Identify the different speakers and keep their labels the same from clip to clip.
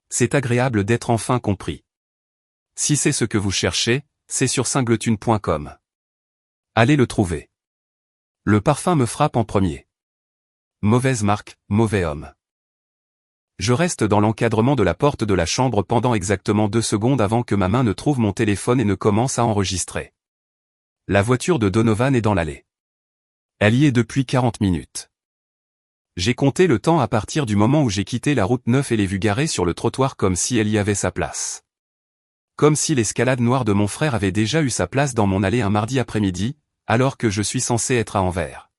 Speaker 1: C'est agréable d'être enfin compris. Si c'est ce que vous cherchez, c'est sur singleton.com. Allez le trouver. Le parfum me frappe en premier. Mauvaise marque, mauvais homme. Je reste dans l'encadrement de la porte de la chambre pendant exactement 2 secondes avant que ma main ne trouve mon téléphone et ne commence à enregistrer. La voiture de Donovan est dans l'allée. Elle y est depuis 40 minutes. J'ai compté le temps à partir du moment où j'ai quitté la route 9 et l'ai vue garée sur le trottoir comme si elle y avait sa place. Comme si l'escalade noire de mon frère avait déjà eu sa place dans mon allée un mardi après-midi, alors que je suis censé être à Anvers.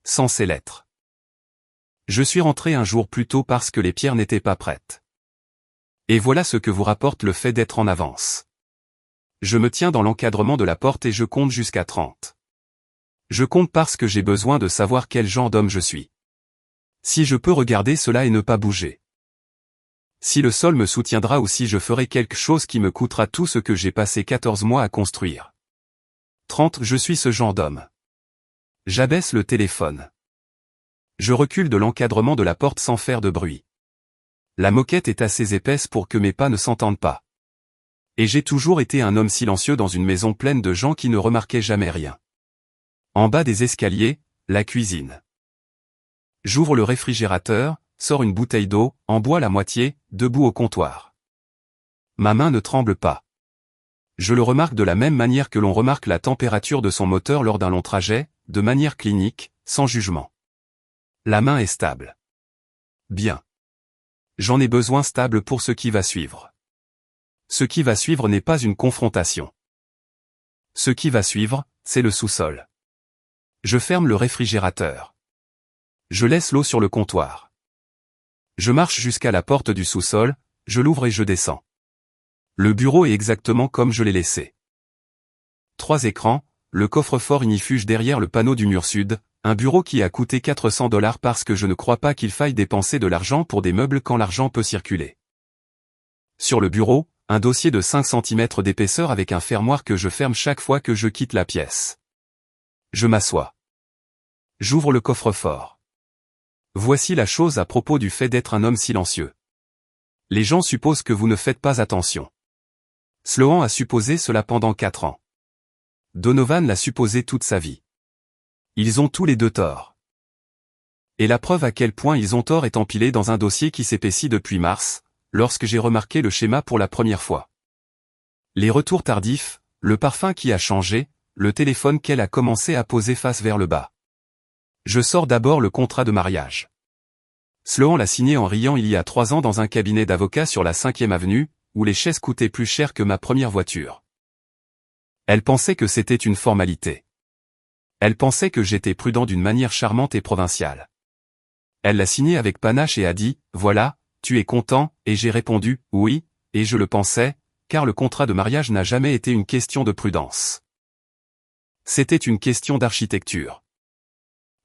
Speaker 1: Censé l'être. Je suis rentré un jour plus tôt parce que les pierres n'étaient pas prêtes. Et voilà ce que vous rapporte le fait d'être en avance. Je me tiens dans l'encadrement de la porte et je compte jusqu'à 30. Je compte parce que j'ai besoin de savoir quel genre d'homme je suis. Si je peux regarder cela et ne pas bouger. Si le sol me soutiendra ou si je ferai quelque chose qui me coûtera tout ce que j'ai passé 14 mois à construire. 30. Je suis ce genre d'homme. J'abaisse le téléphone. Je recule de l'encadrement de la porte sans faire de bruit. La moquette est assez épaisse pour que mes pas ne s'entendent pas. Et j'ai toujours été un homme silencieux dans une maison pleine de gens qui ne remarquaient jamais rien. En bas des escaliers, la cuisine. J'ouvre le réfrigérateur, sors une bouteille d'eau, en bois la moitié, debout au comptoir. Ma main ne tremble pas. Je le remarque de la même manière que l'on remarque la température de son moteur lors d'un long trajet, de manière clinique, sans jugement. La main est stable. Bien. J'en ai besoin stable pour ce qui va suivre. Ce qui va suivre n'est pas une confrontation. Ce qui va suivre, c'est le sous-sol. Je ferme le réfrigérateur. Je laisse l'eau sur le comptoir. Je marche jusqu'à la porte du sous-sol, je l'ouvre et je descends. Le bureau est exactement comme je l'ai laissé. 3 écrans, le coffre-fort ignifuge derrière le panneau du mur sud, un bureau qui a coûté $400 parce que je ne crois pas qu'il faille dépenser de l'argent pour des meubles quand l'argent peut circuler. Sur le bureau, un dossier de 5 cm d'épaisseur avec un fermoir que je ferme chaque fois que je quitte la pièce. Je m'assois. J'ouvre le coffre-fort. Voici la chose à propos du fait d'être un homme silencieux. Les gens supposent que vous ne faites pas attention. Sloan a supposé cela pendant 4 ans. Donovan l'a supposé toute sa vie. Ils ont tous les deux tort. Et la preuve à quel point ils ont tort est empilée dans un dossier qui s'épaissit depuis mars, lorsque j'ai remarqué le schéma pour la première fois. Les retours tardifs, le parfum qui a changé, le téléphone qu'elle a commencé à poser face vers le bas. Je sors d'abord le contrat de mariage. Sloan l'a signé en riant il y a 3 ans dans un cabinet d'avocats sur la 5e avenue, où les chaises coûtaient plus cher que ma première voiture. Elle pensait que c'était une formalité. Elle pensait que j'étais prudent d'une manière charmante et provinciale. Elle l'a signé avec panache et a dit, « Voilà, tu es content ?» et j'ai répondu, « Oui, et je le pensais, car le contrat de mariage n'a jamais été une question de prudence. C'était une question d'architecture.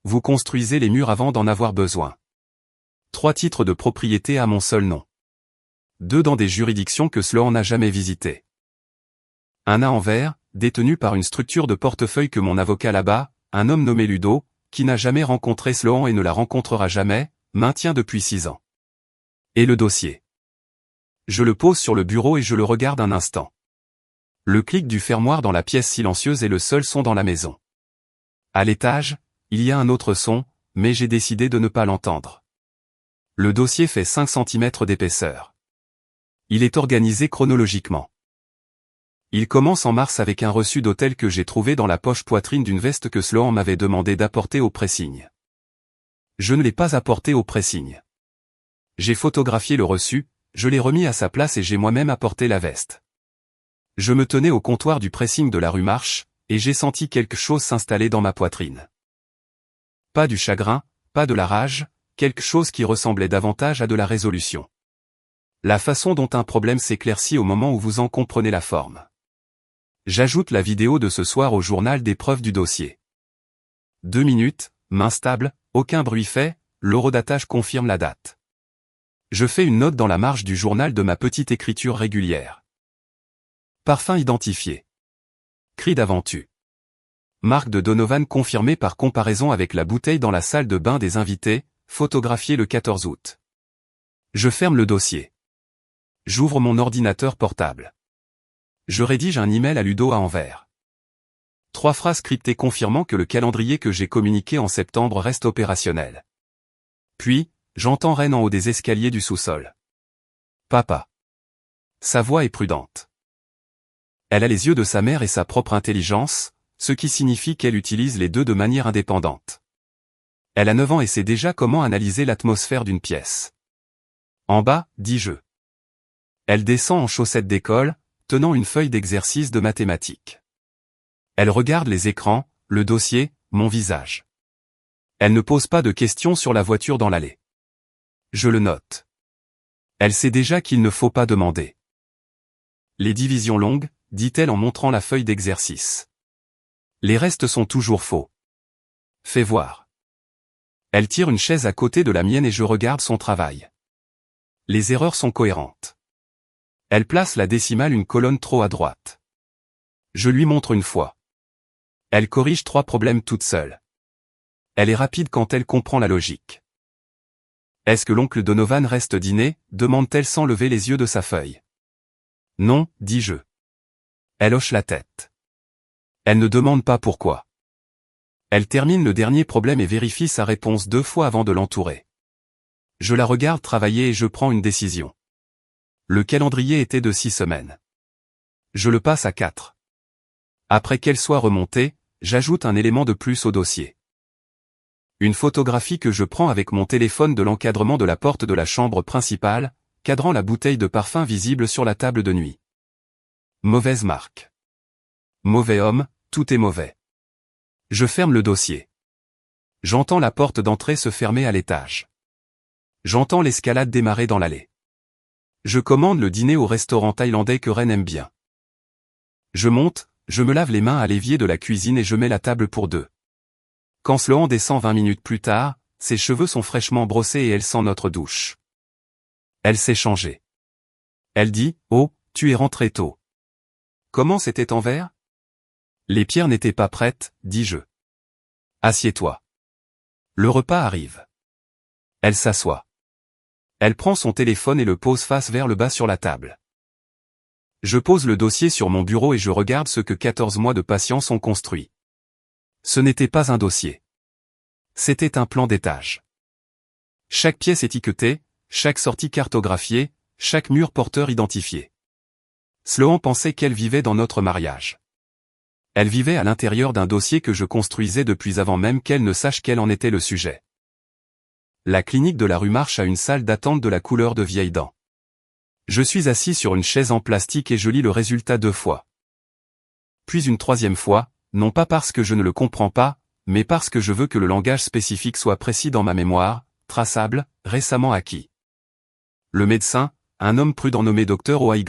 Speaker 1: Vous construisez les murs avant d'en avoir besoin. 3 titres de propriété à mon seul nom. 2 dans des juridictions que Sloan n'a jamais visitées. Un à Anvers, détenu par une structure de portefeuille que mon avocat là-bas, un homme nommé Ludo, qui n'a jamais rencontré Sloan et ne la rencontrera jamais, maintient depuis 6 ans. Et le dossier. Je le pose sur le bureau et je le regarde un instant. Le clic du fermoir dans la pièce silencieuse est le seul son dans la maison. À l'étage, il y a un autre son, mais j'ai décidé de ne pas l'entendre. Le dossier fait 5 cm d'épaisseur. Il est organisé chronologiquement. Il commence en mars avec un reçu d'hôtel que j'ai trouvé dans la poche poitrine d'une veste que Sloan m'avait demandé d'apporter au pressing. Je ne l'ai pas apporté au pressing. J'ai photographié le reçu, je l'ai remis à sa place et j'ai moi-même apporté la veste. Je me tenais au comptoir du pressing de la rue Marche, et j'ai senti quelque chose s'installer dans ma poitrine. Pas du chagrin, pas de la rage, quelque chose qui ressemblait davantage à de la résolution. La façon dont un problème s'éclaircit au moment où vous en comprenez la forme. J'ajoute la vidéo de ce soir au journal des preuves du dossier. 2 minutes, main stable, aucun bruit fait, l'horodatage confirme la date. Je fais une note dans la marge du journal de ma petite écriture régulière. Parfum identifié. Cri d'aventure. Marque de Donovan confirmée par comparaison avec la bouteille dans la salle de bain des invités, photographiée le 14 août. Je ferme le dossier. J'ouvre mon ordinateur portable. Je rédige un email à Ludo à Anvers. 3 phrases cryptées confirmant que le calendrier que j'ai communiqué en septembre reste opérationnel. Puis, j'entends Reine en haut des escaliers du sous-sol. Papa. Sa voix est prudente. Elle a les yeux de sa mère et sa propre intelligence, ce qui signifie qu'elle utilise les deux de manière indépendante. Elle a 9 ans et sait déjà comment analyser l'atmosphère d'une pièce. En bas, dis-je. Elle descend en chaussettes d'école, tenant une feuille d'exercice de mathématiques. Elle regarde les écrans, le dossier, mon visage. Elle ne pose pas de questions sur la voiture dans l'allée. Je le note. Elle sait déjà qu'il ne faut pas demander. Les divisions longues, dit-elle en montrant la feuille d'exercice. Les restes sont toujours faux. Fais voir. Elle tire une chaise à côté de la mienne et je regarde son travail. Les erreurs sont cohérentes. Elle place la décimale une colonne trop à droite. Je lui montre une fois. Elle corrige 3 problèmes toute seule. Elle est rapide quand elle comprend la logique. Est-ce que l'oncle Donovan reste dîner, demande-t-elle sans lever les yeux de sa feuille. Non, dis-je. Elle hoche la tête. Elle ne demande pas pourquoi. Elle termine le dernier problème et vérifie sa réponse 2 fois avant de l'entourer. Je la regarde travailler et je prends une décision. Le calendrier était de 6 semaines. Je le passe à 4. Après qu'elle soit remontée, j'ajoute un élément de plus au dossier. Une photographie que je prends avec mon téléphone de l'encadrement de la porte de la chambre principale, cadrant la bouteille de parfum visible sur la table de nuit. Mauvaise marque. Mauvais homme, tout est mauvais. Je ferme le dossier. J'entends la porte d'entrée se fermer à l'étage. J'entends l'escalade démarrer dans l'allée. Je commande le dîner au restaurant thaïlandais que Reine aime bien. Je monte, je me lave les mains à l'évier de la cuisine et je mets la table pour 2. Quand Sloan descend 20 minutes plus tard, ses cheveux sont fraîchement brossés et elle sent notre douche. Elle s'est changée. Elle dit, « Oh, tu es rentré tôt. » Comment c'était Anvers ? Les pierres n'étaient pas prêtes, dis-je. Assieds-toi. Le repas arrive. Elle s'assoit. Elle prend son téléphone et le pose face vers le bas sur la table. Je pose le dossier sur mon bureau et je regarde ce que 14 mois de patience ont construit. Ce n'était pas un dossier. C'était un plan d'étage. Chaque pièce étiquetée, chaque sortie cartographiée, chaque mur porteur identifié. Sloan pensait qu'elle vivait dans notre mariage. Elle vivait à l'intérieur d'un dossier que je construisais depuis avant même qu'elle ne sache quel en était le sujet. La clinique de la rue Marche a une salle d'attente de la couleur de vieilles dents. Je suis assis sur une chaise en plastique et je lis le résultat 2 fois. Puis une 3e fois, non pas parce que je ne le comprends pas, mais parce que je veux que le langage spécifique soit précis dans ma mémoire, traçable, récemment acquis. Le médecin, un homme prudent nommé Dr OY,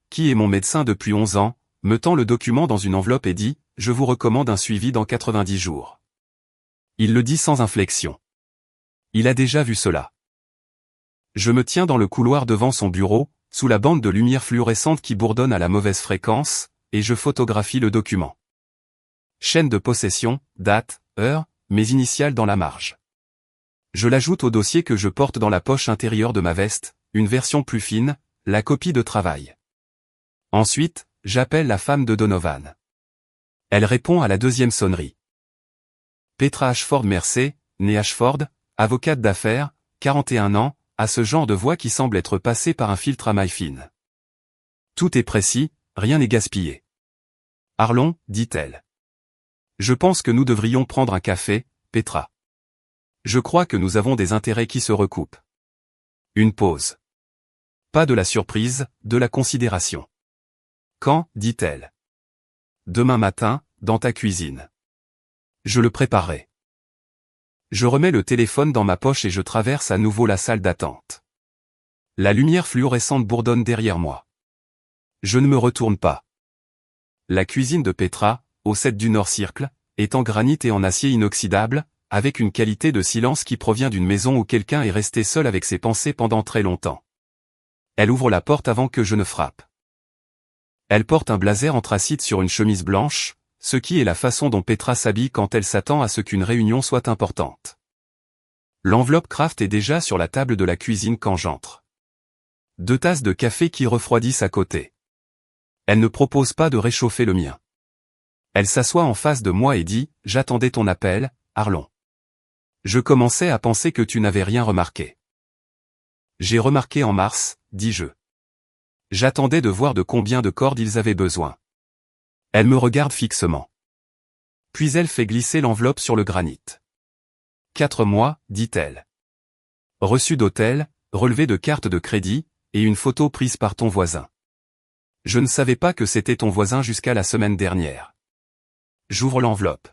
Speaker 1: qui est mon médecin depuis 11 ans, me tend le document dans une enveloppe et dit « Je vous recommande un suivi dans 90 jours ». Il le dit sans inflexion. Il a déjà vu cela. Je me tiens dans le couloir devant son bureau, sous la bande de lumière fluorescente qui bourdonne à la mauvaise fréquence, et je photographie le document. Chaîne de possession, date, heure, mes initiales dans la marge. Je l'ajoute au dossier que je porte dans la poche intérieure de ma veste, une version plus fine, la copie de travail. Ensuite, j'appelle la femme de Donovan. Elle répond à la 2e sonnerie. Petra Ashford Mercé, née Ashford, avocate d'affaires, 41 ans, a ce genre de voix qui semble être passée par un filtre à maille fine. Tout est précis, rien n'est gaspillé. Parlons, dit-elle. Je pense que nous devrions prendre un café, Petra. Je crois que nous avons des intérêts qui se recoupent. Une pause. Pas de la surprise, de la considération. Quand, dit-elle. Demain matin, dans ta cuisine. Je le préparerai. Je remets le téléphone dans ma poche et je traverse à nouveau la salle d'attente. La lumière fluorescente bourdonne derrière moi. Je ne me retourne pas. La cuisine de Petra, au 7 du Nord Circle, est en granit et en acier inoxydable, avec une qualité de silence qui provient d'une maison où quelqu'un est resté seul avec ses pensées pendant très longtemps. Elle ouvre la porte avant que je ne frappe. Elle porte un blazer anthracite sur une chemise blanche, ce qui est la façon dont Petra s'habille quand elle s'attend à ce qu'une réunion soit importante. L'enveloppe Kraft est déjà sur la table de la cuisine quand j'entre. 2 tasses de café qui refroidissent à côté. Elle ne propose pas de réchauffer le mien. Elle s'assoit en face de moi et dit « J'attendais ton appel, Arlon. Je commençais à penser que tu n'avais rien remarqué. » « J'ai remarqué en mars, dis-je. J'attendais de voir de combien de cordes ils avaient besoin. » Elle me regarde fixement. Puis elle fait glisser l'enveloppe sur le granit. 4 mois, dit-elle. Reçu d'hôtel, relevé de carte de crédit, et une photo prise par ton voisin. Je ne savais pas que c'était ton voisin jusqu'à la semaine dernière. J'ouvre l'enveloppe.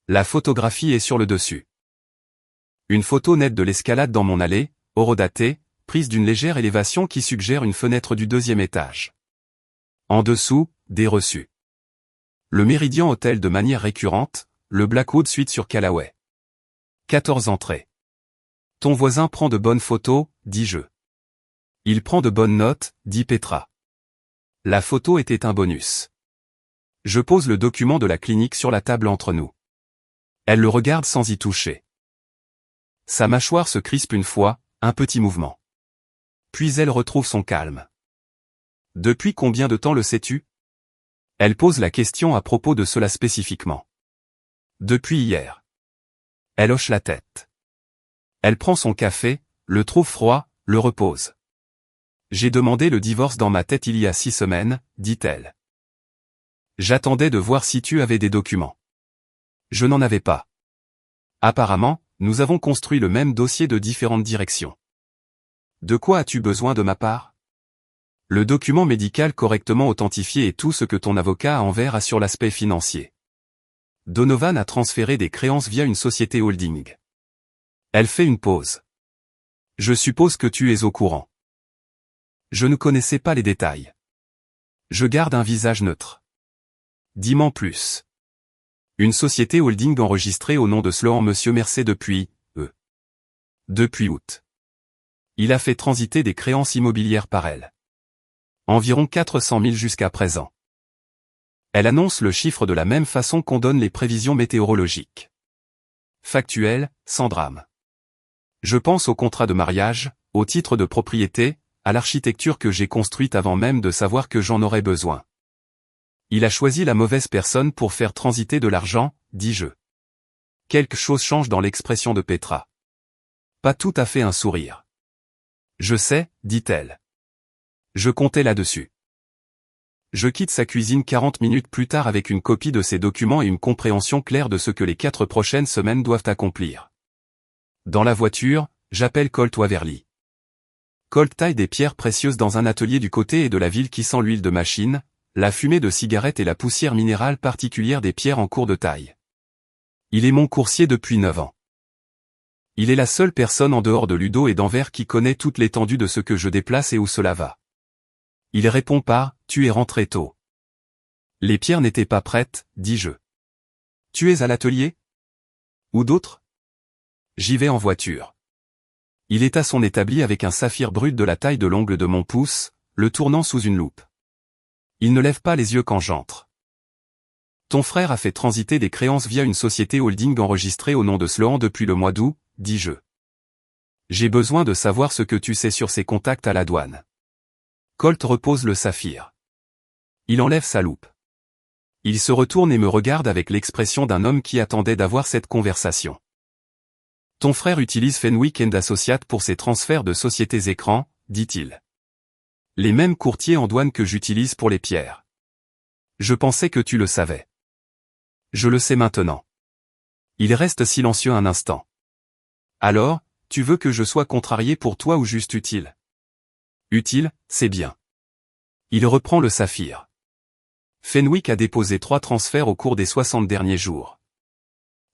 Speaker 1: La photographie est sur le dessus. Une photo nette de l'escalade dans mon allée, horodatée, prise d'une légère élévation qui suggère une fenêtre du 2e étage. En dessous, des reçus. Le Méridien Hotel de manière récurrente, le Blackwood Suite sur Callaway. 14 entrées. Ton voisin prend de bonnes photos, dis-je. Il prend de bonnes notes, dit Petra. La photo était un bonus. Je pose le document de la clinique sur la table entre nous. Elle le regarde sans y toucher. Sa mâchoire se crispe une fois, un petit mouvement. Puis elle retrouve son calme. Depuis combien de temps le sais-tu? Elle pose la question à propos de cela spécifiquement. Depuis hier. Elle hoche la tête. Elle prend son café, le trouve froid, le repose. J'ai demandé le divorce dans ma tête il y a 6 semaines, dit-elle. J'attendais de voir si tu avais des documents. Je n'en avais pas. Apparemment, nous avons construit le même dossier de différentes directions. De quoi as-tu besoin de ma part? Le document médical correctement authentifié est tout ce que ton avocat a envers sur l'aspect financier. Donovan a transféré des créances via une société holding. Elle fait une pause. Je suppose que tu es au courant. Je ne connaissais pas les détails. Je garde un visage neutre. Dis-m'en plus. Une société holding enregistrée au nom de Sloan Monsieur Mercé depuis août. Il a fait transiter des créances immobilières par elle. Environ 400 000 jusqu'à présent. Elle annonce le chiffre de la même façon qu'on donne les prévisions météorologiques. Factuel, sans drame. Je pense au contrat de mariage, au titre de propriété, à l'architecture que j'ai construite avant même de savoir que j'en aurais besoin. Il a choisi la mauvaise personne pour faire transiter de l'argent, dis-je. Quelque chose change dans l'expression de Petra. Pas tout à fait un sourire. Je sais, dit-elle. Je comptais là-dessus. Je quitte sa cuisine 40 minutes plus tard avec une copie de ses documents et une compréhension claire de ce que les 4 prochaines semaines doivent accomplir. Dans la voiture, j'appelle Colt Waverly. Colt taille des pierres précieuses dans un atelier du côté et de la ville qui sent l'huile de machine, la fumée de cigarette et la poussière minérale particulière des pierres en cours de taille. Il est mon coursier depuis 9 ans. Il est la seule personne en dehors de Ludo et d'Anvers qui connaît toute l'étendue de ce que je déplace et où cela va. Il répond par « Tu es rentré tôt ». Les pierres n'étaient pas prêtes, dis-je. Tu es à l'atelier? Ou d'autres? J'y vais en voiture. Il est à son établi avec un saphir brut de la taille de l'ongle de mon pouce, le tournant sous une loupe. Il ne lève pas les yeux quand j'entre. Ton frère a fait transiter des créances via une société holding enregistrée au nom de Sloan depuis le mois d'août, dis-je. J'ai besoin de savoir ce que tu sais sur ses contacts à la douane. Colt repose le saphir. Il enlève sa loupe. Il se retourne et me regarde avec l'expression d'un homme qui attendait d'avoir cette conversation. Ton frère utilise Fenwick & Associates pour ses transferts de sociétés écrans, dit-il. Les mêmes courtiers en douane que j'utilise pour les pierres. Je pensais que tu le savais. Je le sais maintenant. Il reste silencieux un instant. Alors, tu veux que je sois contrarié pour toi ou juste utile? Utile, c'est bien. Il reprend le saphir. Fenwick a déposé 3 transferts au cours des 60 derniers jours.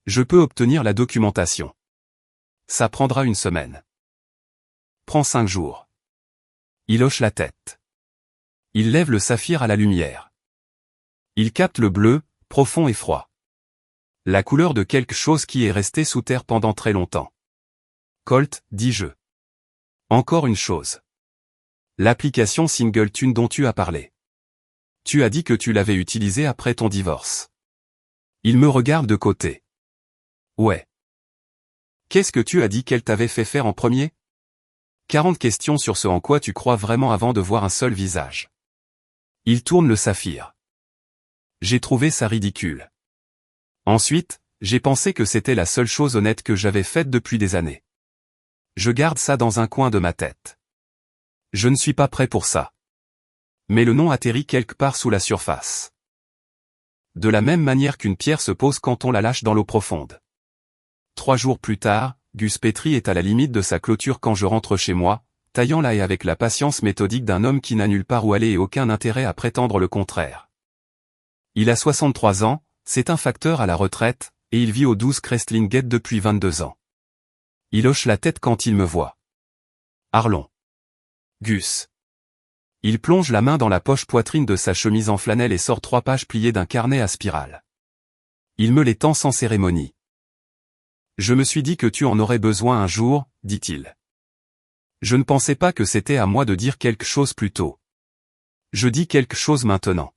Speaker 1: Je peux obtenir la documentation. Ça prendra 1 semaine. Prends 5 jours. Il hoche la tête. Il lève le saphir à la lumière. Il capte le bleu, profond et froid. La couleur de quelque chose qui est resté sous terre pendant très longtemps. Colt, dis-je. Encore une chose. L'application Singletune dont tu as parlé. Tu as dit que tu l'avais utilisée après ton divorce. Il me regarde de côté. Ouais. Qu'est-ce que tu as dit qu'elle t'avait fait faire en premier? 40 questions sur ce en quoi tu crois vraiment avant de voir un seul visage. Il tourne le saphir. J'ai trouvé ça ridicule. Ensuite, j'ai pensé que c'était la seule chose honnête que j'avais faite depuis des années. Je garde ça dans un coin de ma tête. Je ne suis pas prêt pour ça. Mais le nom atterrit quelque part sous la surface. De la même manière qu'une pierre se pose quand on la lâche dans l'eau profonde. 3 jours plus tard, Gus Petrie est à la limite de sa clôture quand je rentre chez moi, taillant la haie avec la patience méthodique d'un homme qui n'a nulle part où aller et aucun intérêt à prétendre le contraire. Il a 63 ans, c'est un facteur à la retraite, et il vit au 12 Crestline Gate depuis 22 ans. Il hoche la tête quand il me voit. Harlon. Gus. Il plonge la main dans la poche poitrine de sa chemise en flanelle et sort 3 pages pliées d'un carnet à spirale. Il me les tend sans cérémonie. Je me suis dit que tu en aurais besoin un jour, dit-il. Je ne pensais pas que c'était à moi de dire quelque chose plus tôt. Je dis quelque chose maintenant.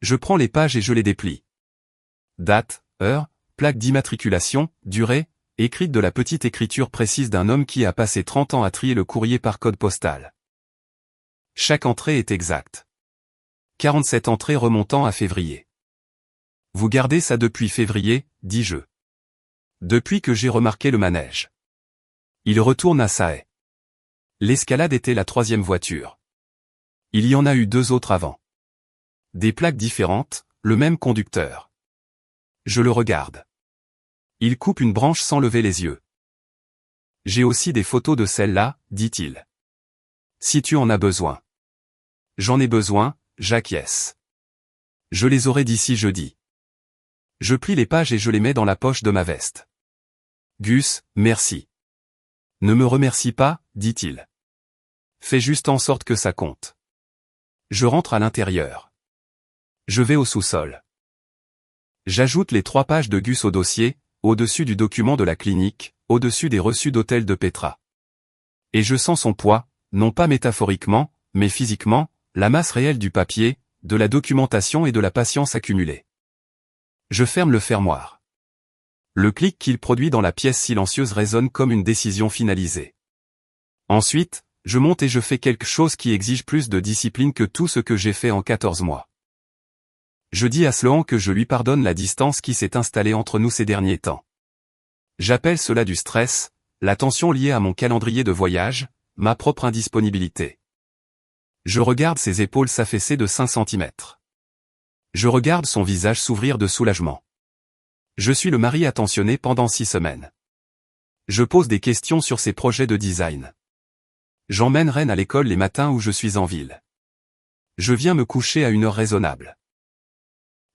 Speaker 1: Je prends les pages et je les déplie. Date, heure, plaque d'immatriculation, durée, écrite de la petite écriture précise d'un homme qui a passé 30 ans à trier le courrier par code postal. Chaque entrée est exacte. 47 entrées remontant à février. Vous gardez ça depuis février, dis-je. Depuis que j'ai remarqué le manège. Il retourne à sa haie. L'escalade était la 3e voiture. Il y en a eu 2 autres avant. Des plaques différentes, le même conducteur. Je le regarde. Il coupe une branche sans lever les yeux. J'ai aussi des photos de celle-là, dit-il. Si tu en as besoin. J'en ai besoin, j'acquiesce. Je les aurai d'ici jeudi. Je plie les pages et je les mets dans la poche de ma veste. Gus, merci. Ne me remercie pas, dit-il. Fais juste en sorte que ça compte. Je rentre à l'intérieur. Je vais au sous-sol. J'ajoute les 3 pages de Gus au dossier, au-dessus du document de la clinique, au-dessus des reçus d'hôtel de Petra. Et je sens son poids, non pas métaphoriquement, mais physiquement, la masse réelle du papier, de la documentation et de la patience accumulée. Je ferme le fermoir. Le clic qu'il produit dans la pièce silencieuse résonne comme une décision finalisée. Ensuite, je monte et je fais quelque chose qui exige plus de discipline que tout ce que j'ai fait en 14 mois. Je dis à Sloan que je lui pardonne la distance qui s'est installée entre nous ces derniers temps. J'appelle cela du stress, la tension liée à mon calendrier de voyage, ma propre indisponibilité. Je regarde ses épaules s'affaisser de 5 cm. Je regarde son visage s'ouvrir de soulagement. Je suis le mari attentionné pendant 6 semaines. Je pose des questions sur ses projets de design. J'emmène Ren à l'école les matins où je suis en ville. Je viens me coucher à une heure raisonnable.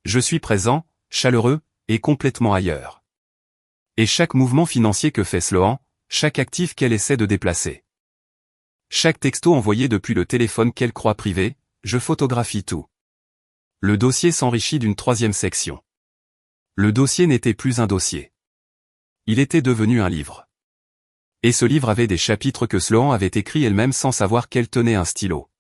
Speaker 1: Je suis présent, chaleureux, et complètement ailleurs. Et chaque mouvement financier que fait Sloan, chaque actif qu'elle essaie de déplacer. Chaque texto envoyé depuis le téléphone qu'elle croit privé, je photographie tout. Le dossier s'enrichit d'une 3e section. Le dossier n'était plus un dossier. Il était devenu un livre. Et ce livre avait des chapitres que Sloan avait écrits elle-même sans savoir qu'elle tenait un stylo.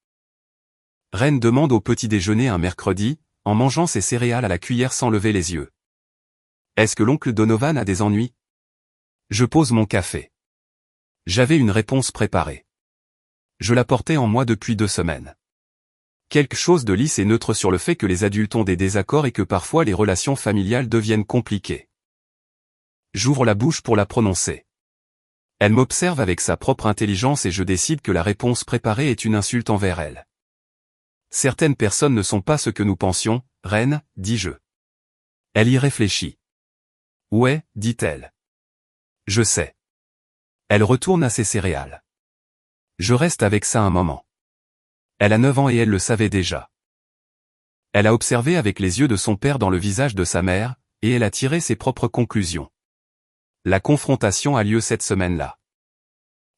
Speaker 1: Ren demande au petit déjeuner un mercredi, en mangeant ses céréales à la cuillère sans lever les yeux. Est-ce que l'oncle Donovan a des ennuis? Je pose mon café. J'avais une réponse préparée. Je la portais en moi depuis 2 semaines. Quelque chose de lisse et neutre sur le fait que les adultes ont des désaccords et que parfois les relations familiales deviennent compliquées. J'ouvre la bouche pour la prononcer. Elle m'observe avec sa propre intelligence et je décide que la réponse préparée est une insulte envers elle. Certaines personnes ne sont pas ce que nous pensions, Ren, dis-je. Elle y réfléchit. Ouais, dit-elle. Je sais. Elle retourne à ses céréales. Je reste avec ça un moment. Elle a 9 ans et elle le savait déjà. Elle a observé avec les yeux de son père dans le visage de sa mère, et elle a tiré ses propres conclusions. La confrontation a lieu cette semaine-là.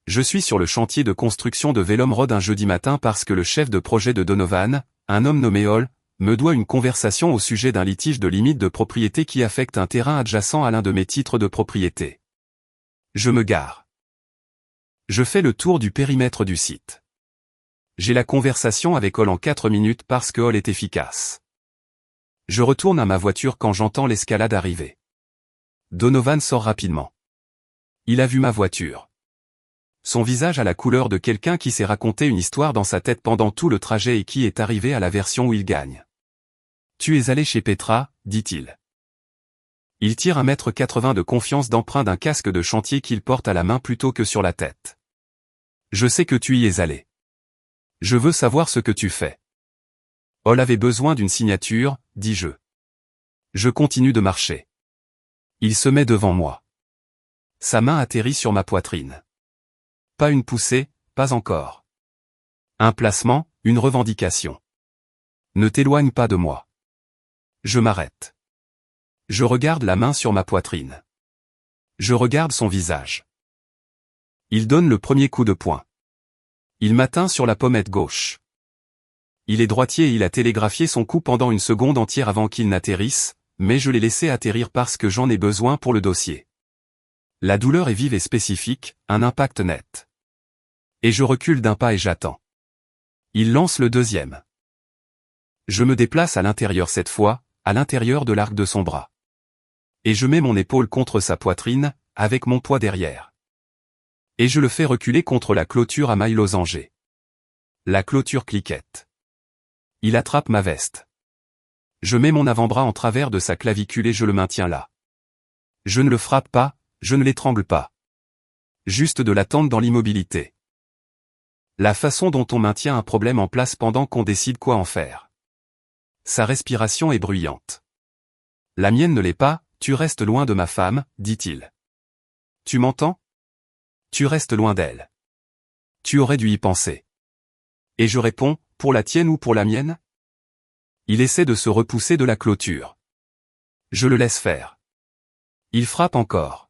Speaker 1: Je suis sur le chantier de construction de Velom Road un jeudi matin parce que le chef de projet de Donovan, un homme nommé Hall, me doit une conversation au sujet d'un litige de limite de propriété qui affecte un terrain adjacent à l'un de mes titres de propriété. Je me gare. Je fais le tour du périmètre du site. J'ai la conversation avec Hall en 4 minutes parce que Hall est efficace. Je retourne à ma voiture quand j'entends l'escalade arriver. Donovan sort rapidement. Il a vu ma voiture. Son visage a la couleur de quelqu'un qui s'est raconté une histoire dans sa tête pendant tout le trajet et qui est arrivé à la version où il gagne. Tu es allé chez Petra, dit-il. Il tire 1,80 m de confiance d'emprunt d'un casque de chantier qu'il porte à la main plutôt que sur la tête. Je sais que tu y es allé. Je veux savoir ce que tu fais. Hall avait besoin d'une signature, dis-je. Je continue de marcher. Il se met devant moi. Sa main atterrit sur ma poitrine. Pas une poussée, pas encore. Un placement, une revendication. Ne t'éloigne pas de moi. Je m'arrête. Je regarde la main sur ma poitrine. Je regarde son visage. Il donne le premier coup de poing. Il m'atteint sur la pommette gauche. Il est droitier et il a télégraphié son coup pendant une seconde entière avant qu'il n'atterrisse, mais je l'ai laissé atterrir parce que j'en ai besoin pour le dossier. La douleur est vive et spécifique, un impact net. Et je recule d'un pas et j'attends. Il lance le deuxième. Je me déplace à l'intérieur cette fois, à l'intérieur de l'arc de son bras. Et je mets mon épaule contre sa poitrine, avec mon poids derrière. Et je le fais reculer contre la clôture à mailles losangées. La clôture cliquette. Il attrape ma veste. Je mets mon avant-bras en travers de sa clavicule et je le maintiens là. Je ne le frappe pas, je ne l'étrangle pas. Juste de l'attente dans l'immobilité. La façon dont on maintient un problème en place pendant qu'on décide quoi en faire. Sa respiration est bruyante. La mienne ne l'est pas, tu restes loin de ma femme, dit-il. Tu m'entends? Tu restes loin d'elle. Tu aurais dû y penser. Et je réponds, pour la tienne ou pour la mienne? Il essaie de se repousser de la clôture. Je le laisse faire. Il frappe encore.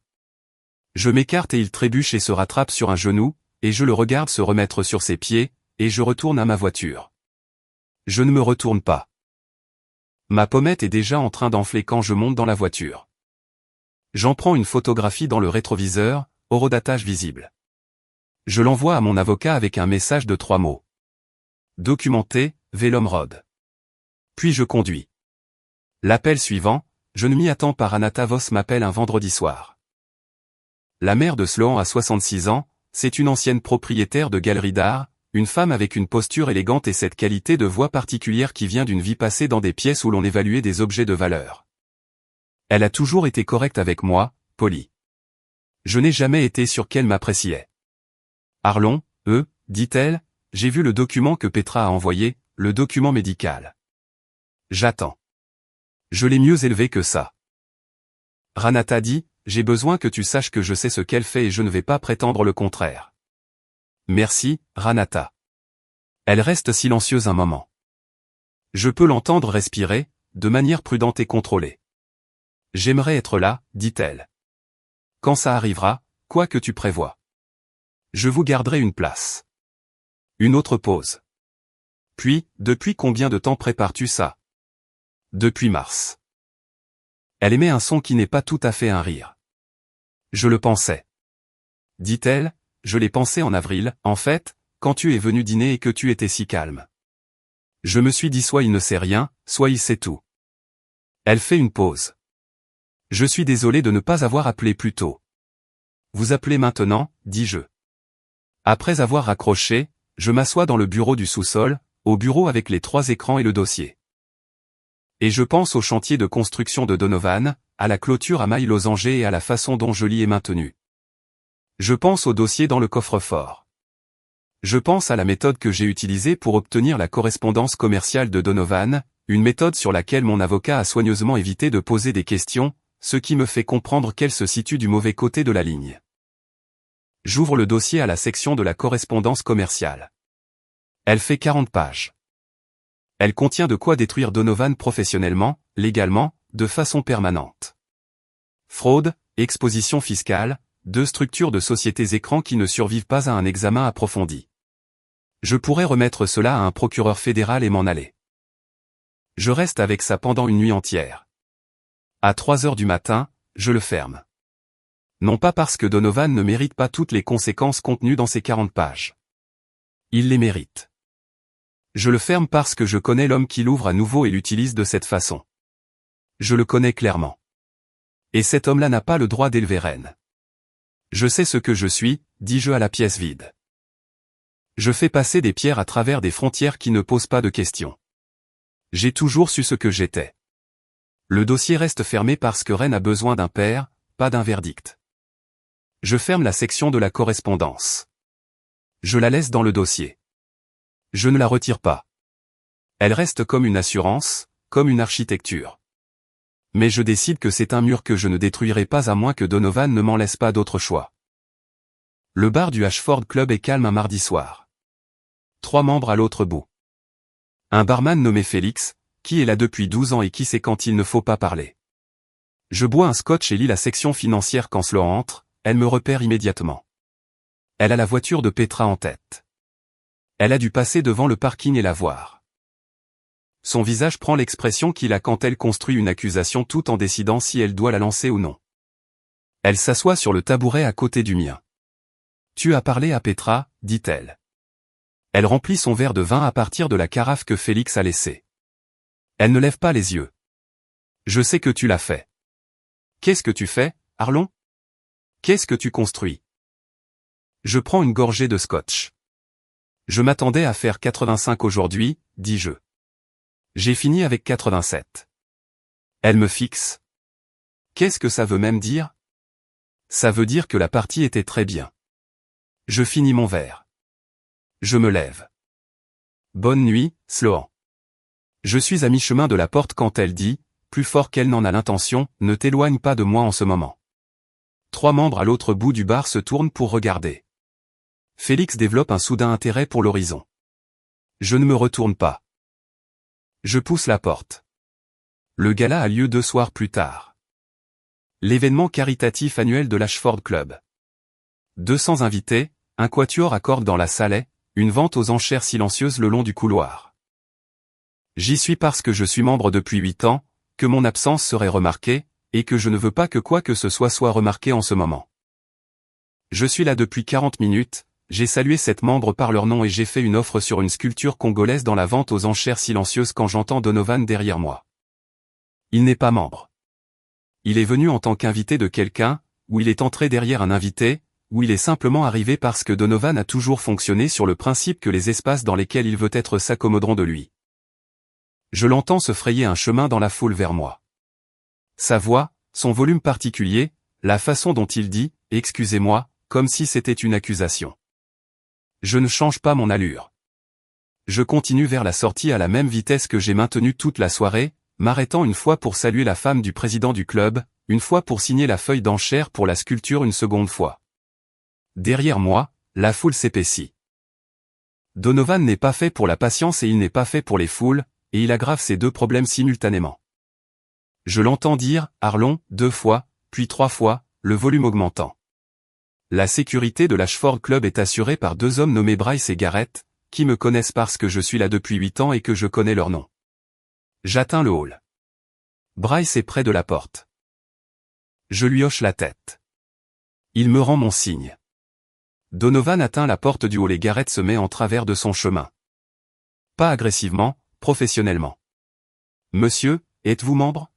Speaker 1: Je m'écarte et il trébuche et se rattrape sur un genou, et je le regarde se remettre sur ses pieds, et je retourne à ma voiture. Je ne me retourne pas. Ma pommette est déjà en train d'enfler quand je monte dans la voiture. J'en prends une photographie dans le rétroviseur, horodatage visible. Je l'envoie à mon avocat avec un message de 3 mots. Documenté, Velom Road. Puis je conduis. L'appel suivant, je ne m'y attends pas, Renata Vos m'appelle un vendredi soir. La mère de Sloan a 66 ans, c'est une ancienne propriétaire de galerie d'art, une femme avec une posture élégante et cette qualité de voix particulière qui vient d'une vie passée dans des pièces où l'on évaluait des objets de valeur. Elle a toujours été correcte avec moi, polie. Je n'ai jamais été sûr qu'elle m'appréciait. Arlon, dit-elle, j'ai vu le document que Petra a envoyé, le document médical. J'attends. Je l'ai mieux élevé que ça. Renata dit, j'ai besoin que tu saches que je sais ce qu'elle fait et je ne vais pas prétendre le contraire. Merci, Renata. Elle reste silencieuse un moment. Je peux l'entendre respirer, de manière prudente et contrôlée. J'aimerais être là, dit-elle. Quand ça arrivera, quoi que tu prévois. Je vous garderai une place. Une autre pause. Puis, depuis combien de temps prépares-tu ça? Depuis mars. Elle émet un son qui n'est pas tout à fait un rire. Je le pensais. Dit-elle, je l'ai pensé en avril, en fait, quand tu es venu dîner et que tu étais si calme. Je me suis dit soit il ne sait rien, soit il sait tout. Elle fait une pause. Je suis désolé de ne pas avoir appelé plus tôt. Vous appelez maintenant, dis-je. Après avoir raccroché, je m'assois dans le bureau du sous-sol, au bureau avec les 3 écrans et le dossier. Et je pense au chantier de construction de Donovan, à la clôture à mailles losangées et à la façon dont je l'y ai maintenu. Je pense au dossier dans le coffre-fort. Je pense à la méthode que j'ai utilisée pour obtenir la correspondance commerciale de Donovan, une méthode sur laquelle mon avocat a soigneusement évité de poser des questions, ce qui me fait comprendre qu'elle se situe du mauvais côté de la ligne. J'ouvre le dossier à la section de la correspondance commerciale. Elle fait 40 pages. Elle contient de quoi détruire Donovan professionnellement, légalement, de façon permanente. Fraude, exposition fiscale, 2 structures de sociétés écrans qui ne survivent pas à un examen approfondi. Je pourrais remettre cela à un procureur fédéral et m'en aller. Je reste avec ça pendant une nuit entière. À 3 heures du matin, je le ferme. Non pas parce que Donovan ne mérite pas toutes les conséquences contenues dans ces 40 pages. Il les mérite. Je le ferme parce que je connais l'homme qui l'ouvre à nouveau et l'utilise de cette façon. Je le connais clairement. Et cet homme-là n'a pas le droit d'élever reine. Je sais ce que je suis, dis-je à la pièce vide. Je fais passer des pierres à travers des frontières qui ne posent pas de questions. J'ai toujours su ce que j'étais. Le dossier reste fermé parce que Ren a besoin d'un père, pas d'un verdict. Je ferme la section de la correspondance. Je la laisse dans le dossier. Je ne la retire pas. Elle reste comme une assurance, comme une architecture. Mais je décide que c'est un mur que je ne détruirai pas à moins que Donovan ne m'en laisse pas d'autre choix. Le bar du Ashford Club est calme un mardi soir. 3 membres à l'autre bout. Un barman nommé Félix, qui est là depuis 12 ans et qui sait quand il ne faut pas parler. Je bois un scotch et lis la section financière quand Sloan entre, elle me repère immédiatement. Elle a la voiture de Petra en tête. Elle a dû passer devant le parking et la voir. Son visage prend l'expression qu'il a quand elle construit une accusation tout en décidant si elle doit la lancer ou non. Elle s'assoit sur le tabouret à côté du mien. « Tu as parlé à Petra » dit-elle. Elle remplit son verre de vin à partir de la carafe que Félix a laissée. Elle ne lève pas les yeux. « Je sais que tu l'as fait. »« Qu'est-ce que tu fais, Arlon ? Qu'est-ce que tu construis ?» Je prends une gorgée de scotch. « Je m'attendais à faire 85 aujourd'hui, dis-je. J'ai fini avec 87. » Elle me fixe. « Qu'est-ce que ça veut même dire ? » Ça veut dire que la partie était très bien. Je finis mon verre. Je me lève. Bonne nuit, Sloan. Je suis à mi-chemin de la porte quand elle dit, plus fort qu'elle n'en a l'intention, ne t'éloigne pas de moi en ce moment. 3 membres à l'autre bout du bar se tournent pour regarder. Félix développe un soudain intérêt pour l'horizon. Je ne me retourne pas. Je pousse la porte. Le gala a lieu 2 soirs plus tard. L'événement caritatif annuel de l'Ashford Club. 200 invités, un quatuor à cordes dans la salle, une vente aux enchères silencieuse le long du couloir. J'y suis parce que je suis membre depuis 8 ans, que mon absence serait remarquée, et que je ne veux pas que quoi que ce soit remarqué en ce moment. Je suis là depuis 40 minutes, j'ai salué 7 membres par leur nom et j'ai fait une offre sur une sculpture congolaise dans la vente aux enchères silencieuses quand j'entends Donovan derrière moi. Il n'est pas membre. Il est venu en tant qu'invité de quelqu'un, ou il est entré derrière un invité, ou il est simplement arrivé parce que Donovan a toujours fonctionné sur le principe que les espaces dans lesquels il veut être s'accommoderont de lui. Je l'entends se frayer un chemin dans la foule vers moi. Sa voix, son volume particulier, la façon dont il dit « excusez-moi », comme si c'était une accusation. Je ne change pas mon allure. Je continue vers la sortie à la même vitesse que j'ai maintenue toute la soirée, m'arrêtant une fois pour saluer la femme du président du club, une fois pour signer la feuille d'enchère pour la sculpture une seconde fois. Derrière moi, la foule s'épaissit. Donovan n'est pas fait pour la patience et il n'est pas fait pour les foules, et il aggrave ces 2 problèmes simultanément. Je l'entends dire « Arlon » 2 fois, puis 3 fois, le volume augmentant. La sécurité de l'Ashford Club est assurée par 2 hommes nommés Bryce et Garrett, qui me connaissent parce que je suis là depuis 8 ans et que je connais leur nom. J'atteins le hall. Bryce est près de la porte. Je lui hoche la tête. Il me rend mon signe. Donovan atteint la porte du hall et Garrett se met en travers de son chemin. Pas agressivement, professionnellement. « Monsieur, êtes-vous membre ? »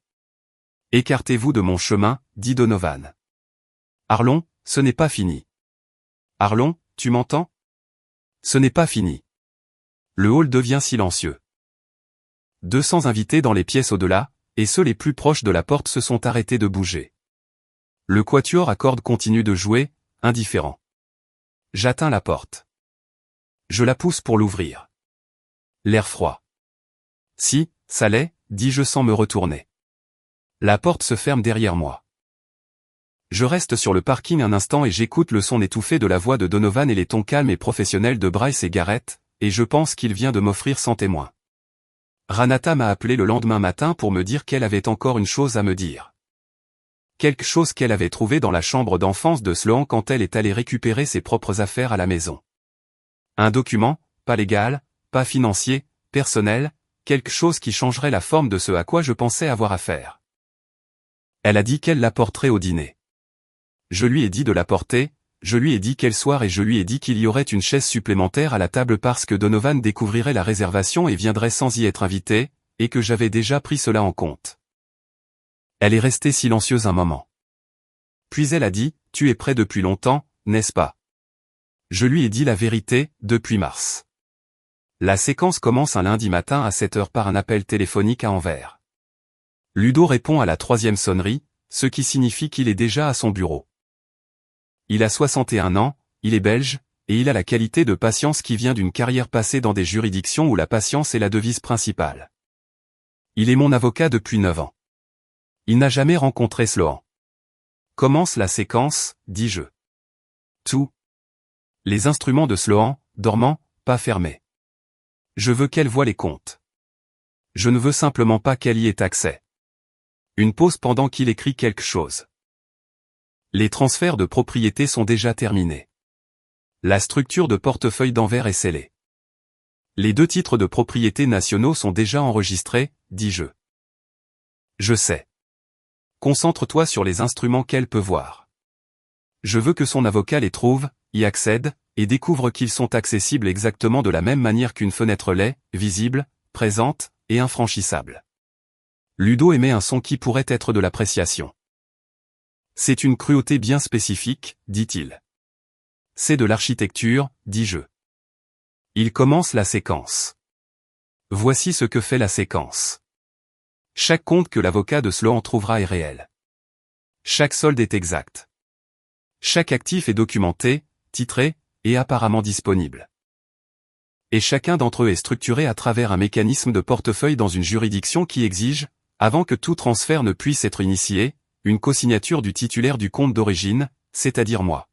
Speaker 1: « Écartez-vous de mon chemin, » dit Donovan. « Arlon, ce n'est pas fini. »« Arlon, tu m'entends ? » Ce n'est pas fini. Le hall devient silencieux. 200 invités dans les pièces au-delà, et ceux les plus proches de la porte se sont arrêtés de bouger. Le quatuor à cordes continue de jouer, indifférent. J'atteins la porte. Je la pousse pour l'ouvrir. L'air froid. « Si, ça l'est, » dis-je sans me retourner. La porte se ferme derrière moi. Je reste sur le parking un instant et j'écoute le son étouffé de la voix de Donovan et les tons calmes et professionnels de Bryce et Garrett, et je pense qu'il vient de m'offrir 100 témoins. Ranata m'a appelé le lendemain matin pour me dire qu'elle avait encore une chose à me dire. Quelque chose qu'elle avait trouvé dans la chambre d'enfance de Sloan quand elle est allée récupérer ses propres affaires à la maison. Un document, pas légal, pas financier, personnel, quelque chose qui changerait la forme de ce à quoi je pensais avoir affaire. Elle a dit qu'elle l'apporterait au dîner. Je lui ai dit de l'apporter, je lui ai dit quel soir et je lui ai dit qu'il y aurait une chaise supplémentaire à la table parce que Donovan découvrirait la réservation et viendrait sans y être invité, et que j'avais déjà pris cela en compte. Elle est restée silencieuse un moment. Puis elle a dit, « Tu es prêt depuis longtemps, n'est-ce pas ? Je lui ai dit la vérité, depuis mars. La séquence commence un lundi matin à 7 heures par un appel téléphonique à Anvers. Ludo répond à la 3e sonnerie, ce qui signifie qu'il est déjà à son bureau. Il a 61 ans, il est belge, et il a la qualité de patience qui vient d'une carrière passée dans des juridictions où la patience est la devise principale. Il est mon avocat depuis 9 ans. Il n'a jamais rencontré Sloan. Commence la séquence, dis-je. Tout. Les instruments de Sloan, dormants, pas fermés. Je veux qu'elle voie les comptes. Je ne veux simplement pas qu'elle y ait accès. Une pause pendant qu'il écrit quelque chose. Les transferts de propriété sont déjà terminés. La structure de portefeuille d'Anvers est scellée. Les 2 titres de propriété nationaux sont déjà enregistrés, dis-je. Je sais. Concentre-toi sur les instruments qu'elle peut voir. Je veux que son avocat les trouve, y accède, et découvre qu'ils sont accessibles exactement de la même manière qu'une fenêtre l'est, visible, présente, et infranchissable. Ludo émet un son qui pourrait être de l'appréciation. C'est une cruauté bien spécifique, dit-il. C'est de l'architecture, dis-je. Il commence la séquence. Voici ce que fait la séquence. Chaque compte que l'avocat de Sloan trouvera est réel. Chaque solde est exact. Chaque actif est documenté, titré, et apparemment disponible. Et chacun d'entre eux est structuré à travers un mécanisme de portefeuille dans une juridiction qui exige, avant que tout transfert ne puisse être initié, une cosignature du titulaire du compte d'origine, c'est-à-dire moi.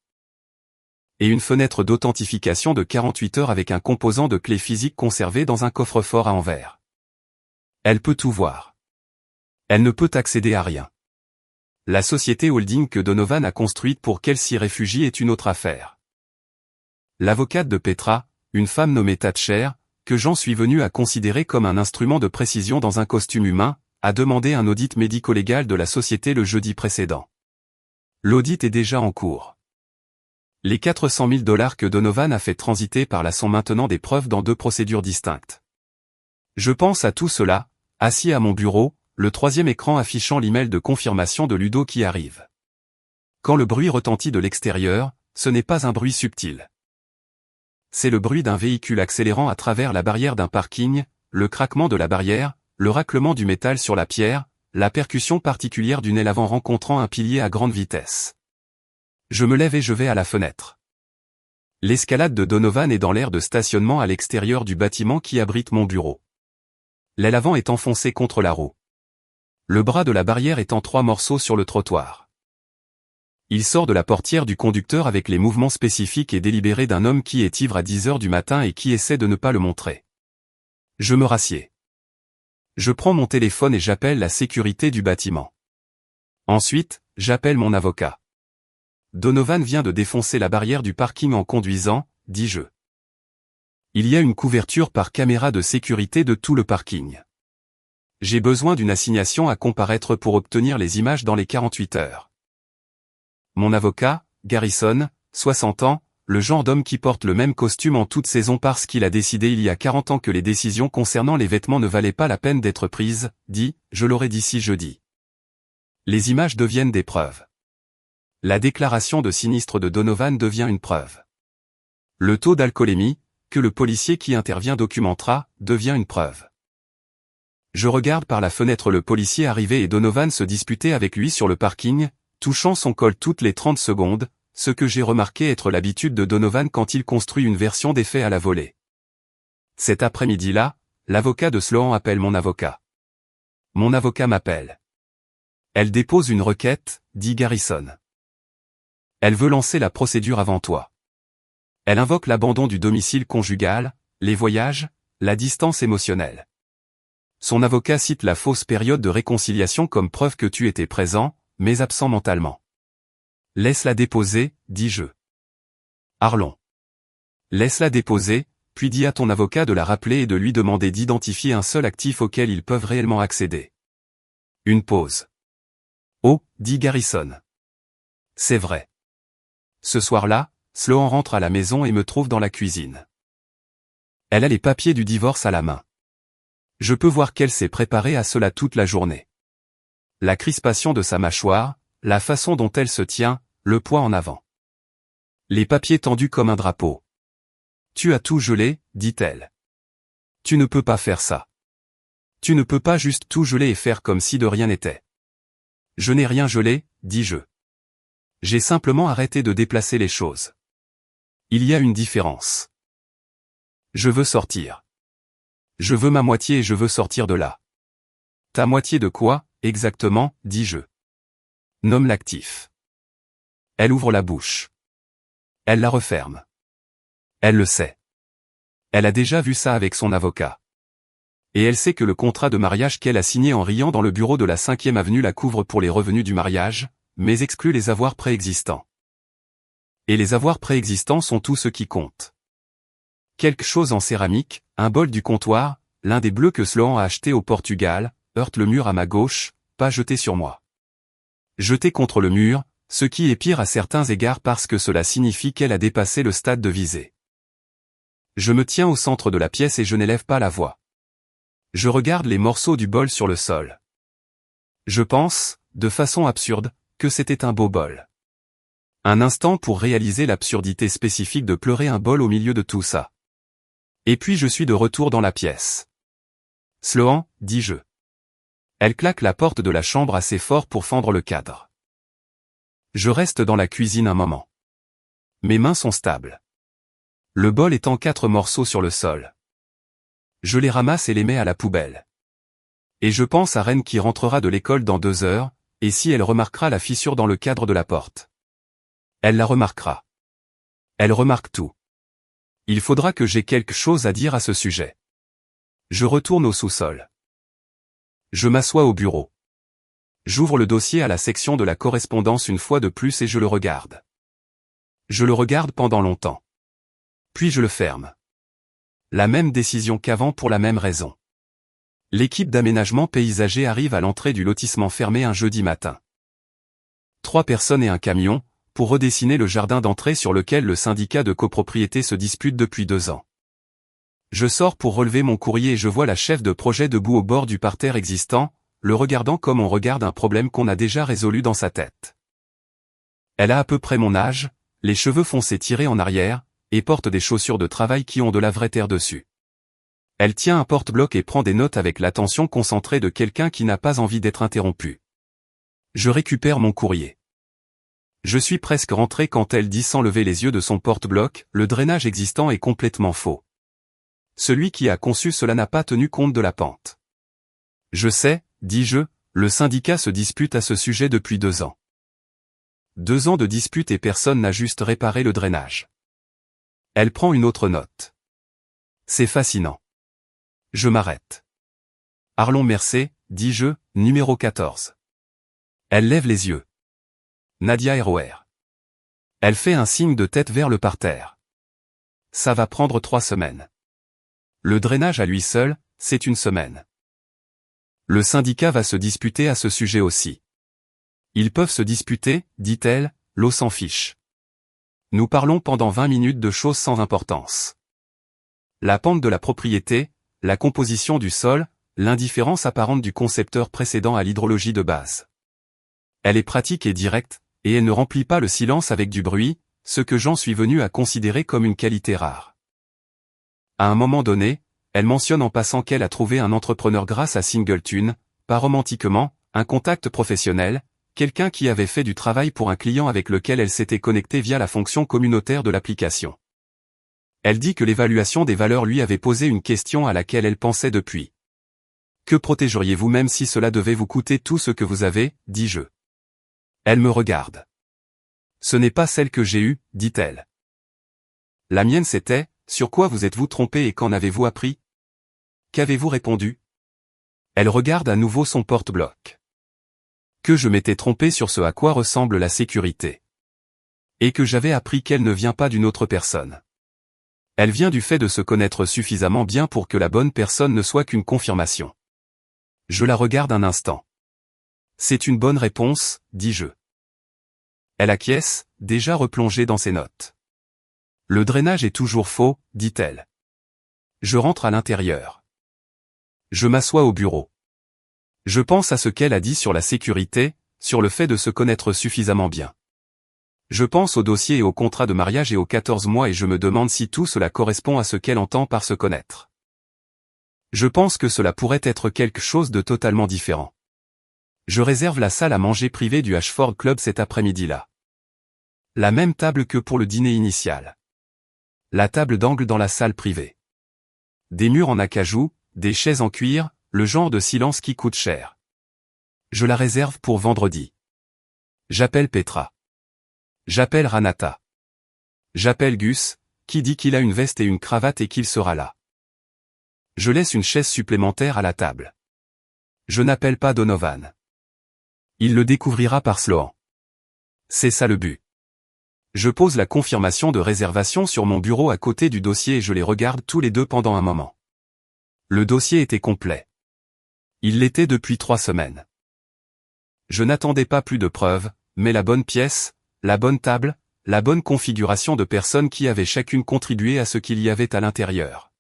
Speaker 1: Et une fenêtre d'authentification de 48 heures avec un composant de clé physique conservé dans un coffre-fort à Anvers. Elle peut tout voir. Elle ne peut accéder à rien. La société holding que Donovan a construite pour qu'elle s'y réfugie est une autre affaire. L'avocate de Petra, une femme nommée Thatcher, que j'en suis venu à considérer comme un instrument de précision dans un costume humain, a demandé un audit médico-légal de la société le jeudi précédent. L'audit est déjà en cours. Les 400 000 $ que Donovan a fait transiter par là sont maintenant des preuves dans 2 procédures distinctes. Je pense à tout cela, assis à mon bureau, le 3e écran affichant l'email de confirmation de Ludo qui arrive. Quand le bruit retentit de l'extérieur, ce n'est pas un bruit subtil. C'est le bruit d'un véhicule accélérant à travers la barrière d'un parking, le craquement de la barrière, le raclement du métal sur la pierre, la percussion particulière d'une aile avant rencontrant un pilier à grande vitesse. Je me lève et je vais à la fenêtre. L'escalade de Donovan est dans l'aire de stationnement à l'extérieur du bâtiment qui abrite mon bureau. L'aile avant est enfoncée contre la roue. Le bras de la barrière est en 3 morceaux sur le trottoir. Il sort de la portière du conducteur avec les mouvements spécifiques et délibérés d'un homme qui est ivre à 10 heures du matin et qui essaie de ne pas le montrer. Je me rassieds. Je prends mon téléphone et j'appelle la sécurité du bâtiment. Ensuite, j'appelle mon avocat. Donovan vient de défoncer la barrière du parking en conduisant, dis-je. Il y a une couverture par caméra de sécurité de tout le parking. J'ai besoin d'une assignation à comparaître pour obtenir les images dans les 48 heures. Mon avocat, Garrison, 60 ans, le genre d'homme qui porte le même costume en toute saison parce qu'il a décidé il y a 40 ans que les décisions concernant les vêtements ne valaient pas la peine d'être prises, dit, je l'aurai d'ici jeudi. Les images deviennent des preuves. La déclaration de sinistre de Donovan devient une preuve. Le taux d'alcoolémie, que le policier qui intervient documentera, devient une preuve. Je regarde par la fenêtre le policier arriver et Donovan se disputer avec lui sur le parking, touchant son col toutes les 30 secondes, ce que j'ai remarqué être l'habitude de Donovan quand il construit une version des faits à la volée. Cet après-midi-là, l'avocat de Sloan appelle mon avocat. Mon avocat m'appelle. Elle dépose une requête, dit Garrison. Elle veut lancer la procédure avant toi. Elle invoque l'abandon du domicile conjugal, les voyages, la distance émotionnelle. Son avocat cite la fausse période de réconciliation comme preuve que tu étais présent, mais absent mentalement. Laisse-la déposer, dis-je. Harlon. Laisse-la déposer, puis dis à ton avocat de la rappeler et de lui demander d'identifier un seul actif auquel ils peuvent réellement accéder. Une pause. Oh, dit Garrison. C'est vrai. Ce soir-là, Sloan rentre à la maison et me trouve dans la cuisine. Elle a les papiers du divorce à la main. Je peux voir qu'elle s'est préparée à cela toute la journée. La crispation de sa mâchoire, la façon dont elle se tient, le poids en avant. les papiers tendus comme un drapeau. Tu as tout gelé, dit-elle. Tu ne peux pas faire ça. Tu ne peux pas juste tout geler et faire comme si de rien n'était. Je n'ai rien gelé, dis-je. J'ai simplement arrêté de déplacer les choses. Il y a une différence. Je veux sortir. Je veux ma moitié et je veux sortir de là. Ta moitié de quoi, exactement, dis-je. Nomme l'actif. Elle ouvre la bouche. Elle la referme. Elle le sait. Elle a déjà vu ça avec son avocat. Et elle sait que le contrat de mariage qu'elle a signé en riant dans le bureau de la 5e avenue la couvre pour les revenus du mariage, mais exclut les avoirs préexistants. Et les avoirs préexistants sont tout ce qui compte. Quelque chose en céramique, un bol du comptoir, l'un des bleus que Sloan a acheté au Portugal, heurte le mur à ma gauche, pas jeté sur moi. Jeté contre le mur, ce qui est pire à certains égards parce que cela signifie qu'elle a dépassé le stade de visée. Je me tiens au centre de la pièce et je n'élève pas la voix. Je regarde les morceaux du bol sur le sol. Je pense, de façon absurde, que c'était un beau bol. Un instant pour réaliser l'absurdité spécifique de pleurer un bol au milieu de tout ça. Et puis je suis de retour dans la pièce. Sloan, dis-je. Elle claque la porte de la chambre assez fort pour fendre le cadre. Je reste dans la cuisine un moment. Mes mains sont stables. Le bol est en 4 morceaux sur le sol. Je les ramasse et les mets à la poubelle. Et je pense à Reine qui rentrera de l'école dans 2 heures, et si elle remarquera la fissure dans le cadre de la porte. Elle la remarquera. Elle remarque tout. Il faudra que j'aie quelque chose à dire à ce sujet. Je retourne au sous-sol. Je m'assois au bureau. J'ouvre le dossier à la section de la correspondance une fois de plus et je le regarde. Je le regarde pendant longtemps. Puis je le ferme. La même décision qu'avant pour la même raison. L'équipe d'aménagement paysager arrive à l'entrée du lotissement fermé un jeudi matin. 3 personnes et un camion, pour redessiner le jardin d'entrée sur lequel le syndicat de copropriété se dispute depuis 2 ans. Je sors pour relever mon courrier et je vois la chef de projet debout au bord du parterre existant, le regardant comme on regarde un problème qu'on a déjà résolu dans sa tête. Elle a à peu près mon âge, les cheveux foncés tirés en arrière, et porte des chaussures de travail qui ont de la vraie terre dessus. Elle tient un porte-bloc et prend des notes avec l'attention concentrée de quelqu'un qui n'a pas envie d'être interrompu. Je récupère mon courrier. Je suis presque rentré quand elle dit sans lever les yeux de son porte-bloc, le drainage existant est complètement faux. Celui qui a conçu cela n'a pas tenu compte de la pente. Je sais, dis-je, le syndicat se dispute à ce sujet depuis 2 ans. 2 ans de dispute et personne n'a juste réparé le drainage. Elle prend une autre note. C'est fascinant. Je m'arrête. Arlon Mercé, dis-je, numéro 14. Elle lève les yeux. Nadia ROR. Elle fait un signe de tête vers le parterre. Ça va prendre 3 semaines. Le drainage à lui seul, c'est 1 semaine. Le syndicat va se disputer à ce sujet aussi. Ils peuvent se disputer, dit-elle, l'eau s'en fiche. Nous parlons pendant 20 minutes de choses sans importance. La pente de la propriété, la composition du sol, l'indifférence apparente du concepteur précédent à l'hydrologie de base. Elle est pratique et directe, et elle ne remplit pas le silence avec du bruit, ce que j'en suis venu à considérer comme une qualité rare. À un moment donné, elle mentionne en passant qu'elle a trouvé un entrepreneur grâce à Singleton, pas romantiquement, un contact professionnel, quelqu'un qui avait fait du travail pour un client avec lequel elle s'était connectée via la fonction communautaire de l'application. Elle dit que l'évaluation des valeurs lui avait posé une question à laquelle elle pensait depuis. Que protégeriez-vous même si cela devait vous coûter tout ce que vous avez, dis-je. Elle me regarde. Ce n'est pas celle que j'ai eue, dit-elle. La mienne c'était, sur quoi vous êtes-vous trompé et qu'en avez-vous appris? Qu'avez-vous répondu? Elle regarde à nouveau son porte-bloc. Que je m'étais trompé sur ce à quoi ressemble la sécurité. Et que j'avais appris qu'elle ne vient pas d'une autre personne. Elle vient du fait de se connaître suffisamment bien pour que la bonne personne ne soit qu'une confirmation. Je la regarde un instant. C'est une bonne réponse, dis-je. Elle acquiesce, déjà replongée dans ses notes. Le drainage est toujours faux, dit-elle. Je rentre à l'intérieur. Je m'assois au bureau. Je pense à ce qu'elle a dit sur la sécurité, sur le fait de se connaître suffisamment bien. Je pense au dossier et au contrat de mariage et aux 14 mois et je me demande si tout cela correspond à ce qu'elle entend par se connaître. Je pense que cela pourrait être quelque chose de totalement différent. Je réserve la salle à manger privée du Ashford Club cet après-midi-là. La même table que pour le dîner initial. La table d'angle dans la salle privée. Des murs en acajou, des chaises en cuir, le genre de silence qui coûte cher. Je la réserve pour vendredi. J'appelle Petra. J'appelle Ranata. J'appelle Gus, qui dit qu'il a une veste et une cravate et qu'il sera là. Je laisse une chaise supplémentaire à la table. Je n'appelle pas Donovan. Il le découvrira par Sloan. C'est ça le but. Je pose la confirmation de réservation sur mon bureau à côté du dossier et je les regarde tous les deux pendant un moment. Le dossier était complet. Il l'était depuis 3 semaines. Je n'attendais pas plus de preuves, mais la bonne pièce, la bonne table, la bonne configuration de personnes qui avaient chacune contribué à ce qu'il y avait à l'intérieur.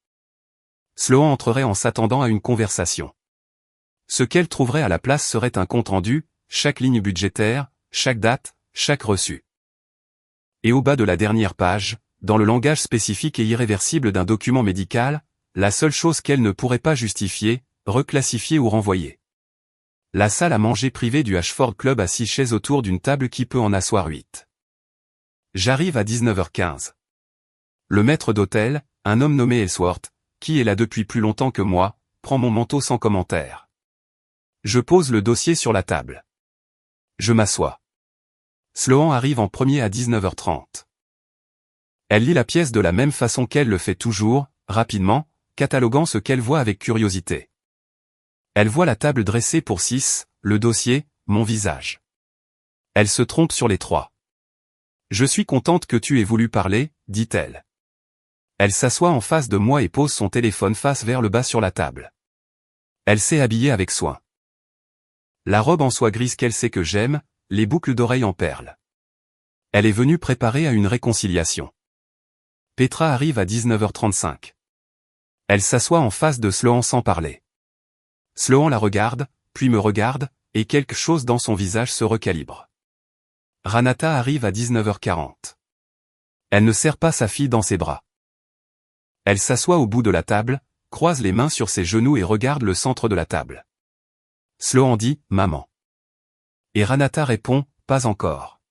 Speaker 1: Sloan entrerait en s'attendant à une conversation. Ce qu'elle trouverait à la place serait un compte-rendu, chaque ligne budgétaire, chaque date, chaque reçu. Et au bas de la dernière page, dans le langage spécifique et irréversible d'un document médical, la seule chose qu'elle ne pourrait pas justifier, reclassifier ou renvoyer. La salle à manger privée du Ashford Club à 6 chaises autour d'une table qui peut en asseoir 8. J'arrive à 19h15. Le maître d'hôtel, un homme nommé Ellsworth, qui est là depuis plus longtemps que moi, prend mon manteau sans commentaire. Je pose le dossier sur la table. Je m'assois. Sloan arrive en premier à 19h30. Elle lit la pièce de la même façon qu'elle le fait toujours, rapidement, cataloguant ce qu'elle voit avec curiosité. Elle voit la table dressée pour 6, le dossier, mon visage. Elle se trompe sur les 3. Je suis contente que tu aies voulu parler, dit-elle. Elle s'assoit en face de moi et pose son téléphone face vers le bas sur la table. Elle s'est habillée avec soin. La robe en soie grise qu'elle sait que j'aime, les boucles d'oreilles en perles. Elle est venue préparer à une réconciliation. Petra arrive à 19h35. Elle s'assoit en face de Sloan sans parler. Sloan la regarde, puis me regarde, et quelque chose dans son visage se recalibre. Ranata arrive à 19h40. Elle ne serre pas sa fille dans ses bras. Elle s'assoit au bout de la table, croise les mains sur ses genoux et regarde le centre de la table. Sloan dit « Maman ». Et Ranata répond « Pas encore ».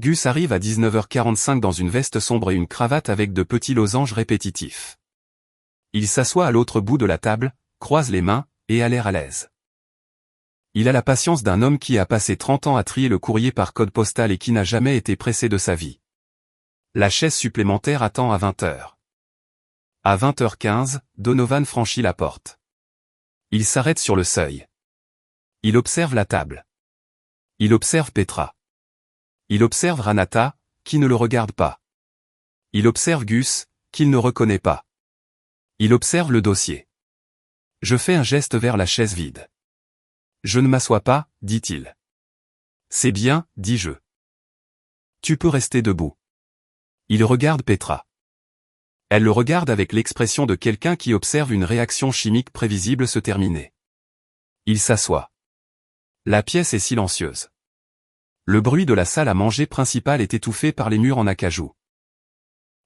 Speaker 1: Gus arrive à 19h45 dans une veste sombre et une cravate avec de petits losanges répétitifs. Il s'assoit à l'autre bout de la table, croise les mains, et a l'air à l'aise. Il a la patience d'un homme qui a passé 30 ans à trier le courrier par code postal et qui n'a jamais été pressé de sa vie. La chaise supplémentaire attend à 20h. À 20h15, Donovan franchit la porte. Il s'arrête sur le seuil. Il observe la table. Il observe Petra. Il observe Ranata, qui ne le regarde pas. Il observe Gus, qu'il ne reconnaît pas. Il observe le dossier. Je fais un geste vers la chaise vide. Je ne m'assois pas, dit-il. C'est bien, dis-je. Tu peux rester debout. Il regarde Petra. Elle le regarde avec l'expression de quelqu'un qui observe une réaction chimique prévisible se terminer. Il s'assoit. La pièce est silencieuse. Le bruit de la salle à manger principale est étouffé par les murs en acajou.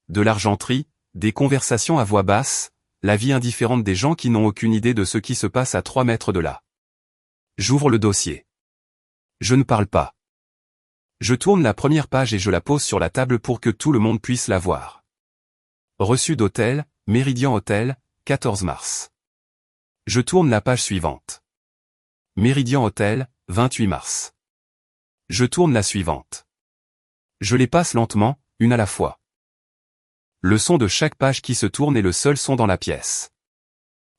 Speaker 1: De l'argenterie, des conversations à voix basse, la vie indifférente des gens qui n'ont aucune idée de ce qui se passe à 3 mètres de là. J'ouvre le dossier. Je ne parle pas. Je tourne la première page et je la pose sur la table pour que tout le monde puisse la voir. Reçu d'hôtel, Méridien Hôtel, 14 mars. Je tourne la page suivante. Méridien Hôtel, 28 mars. Je tourne la suivante. Je les passe lentement, une à la fois. Le son de chaque page qui se tourne est le seul son dans la pièce.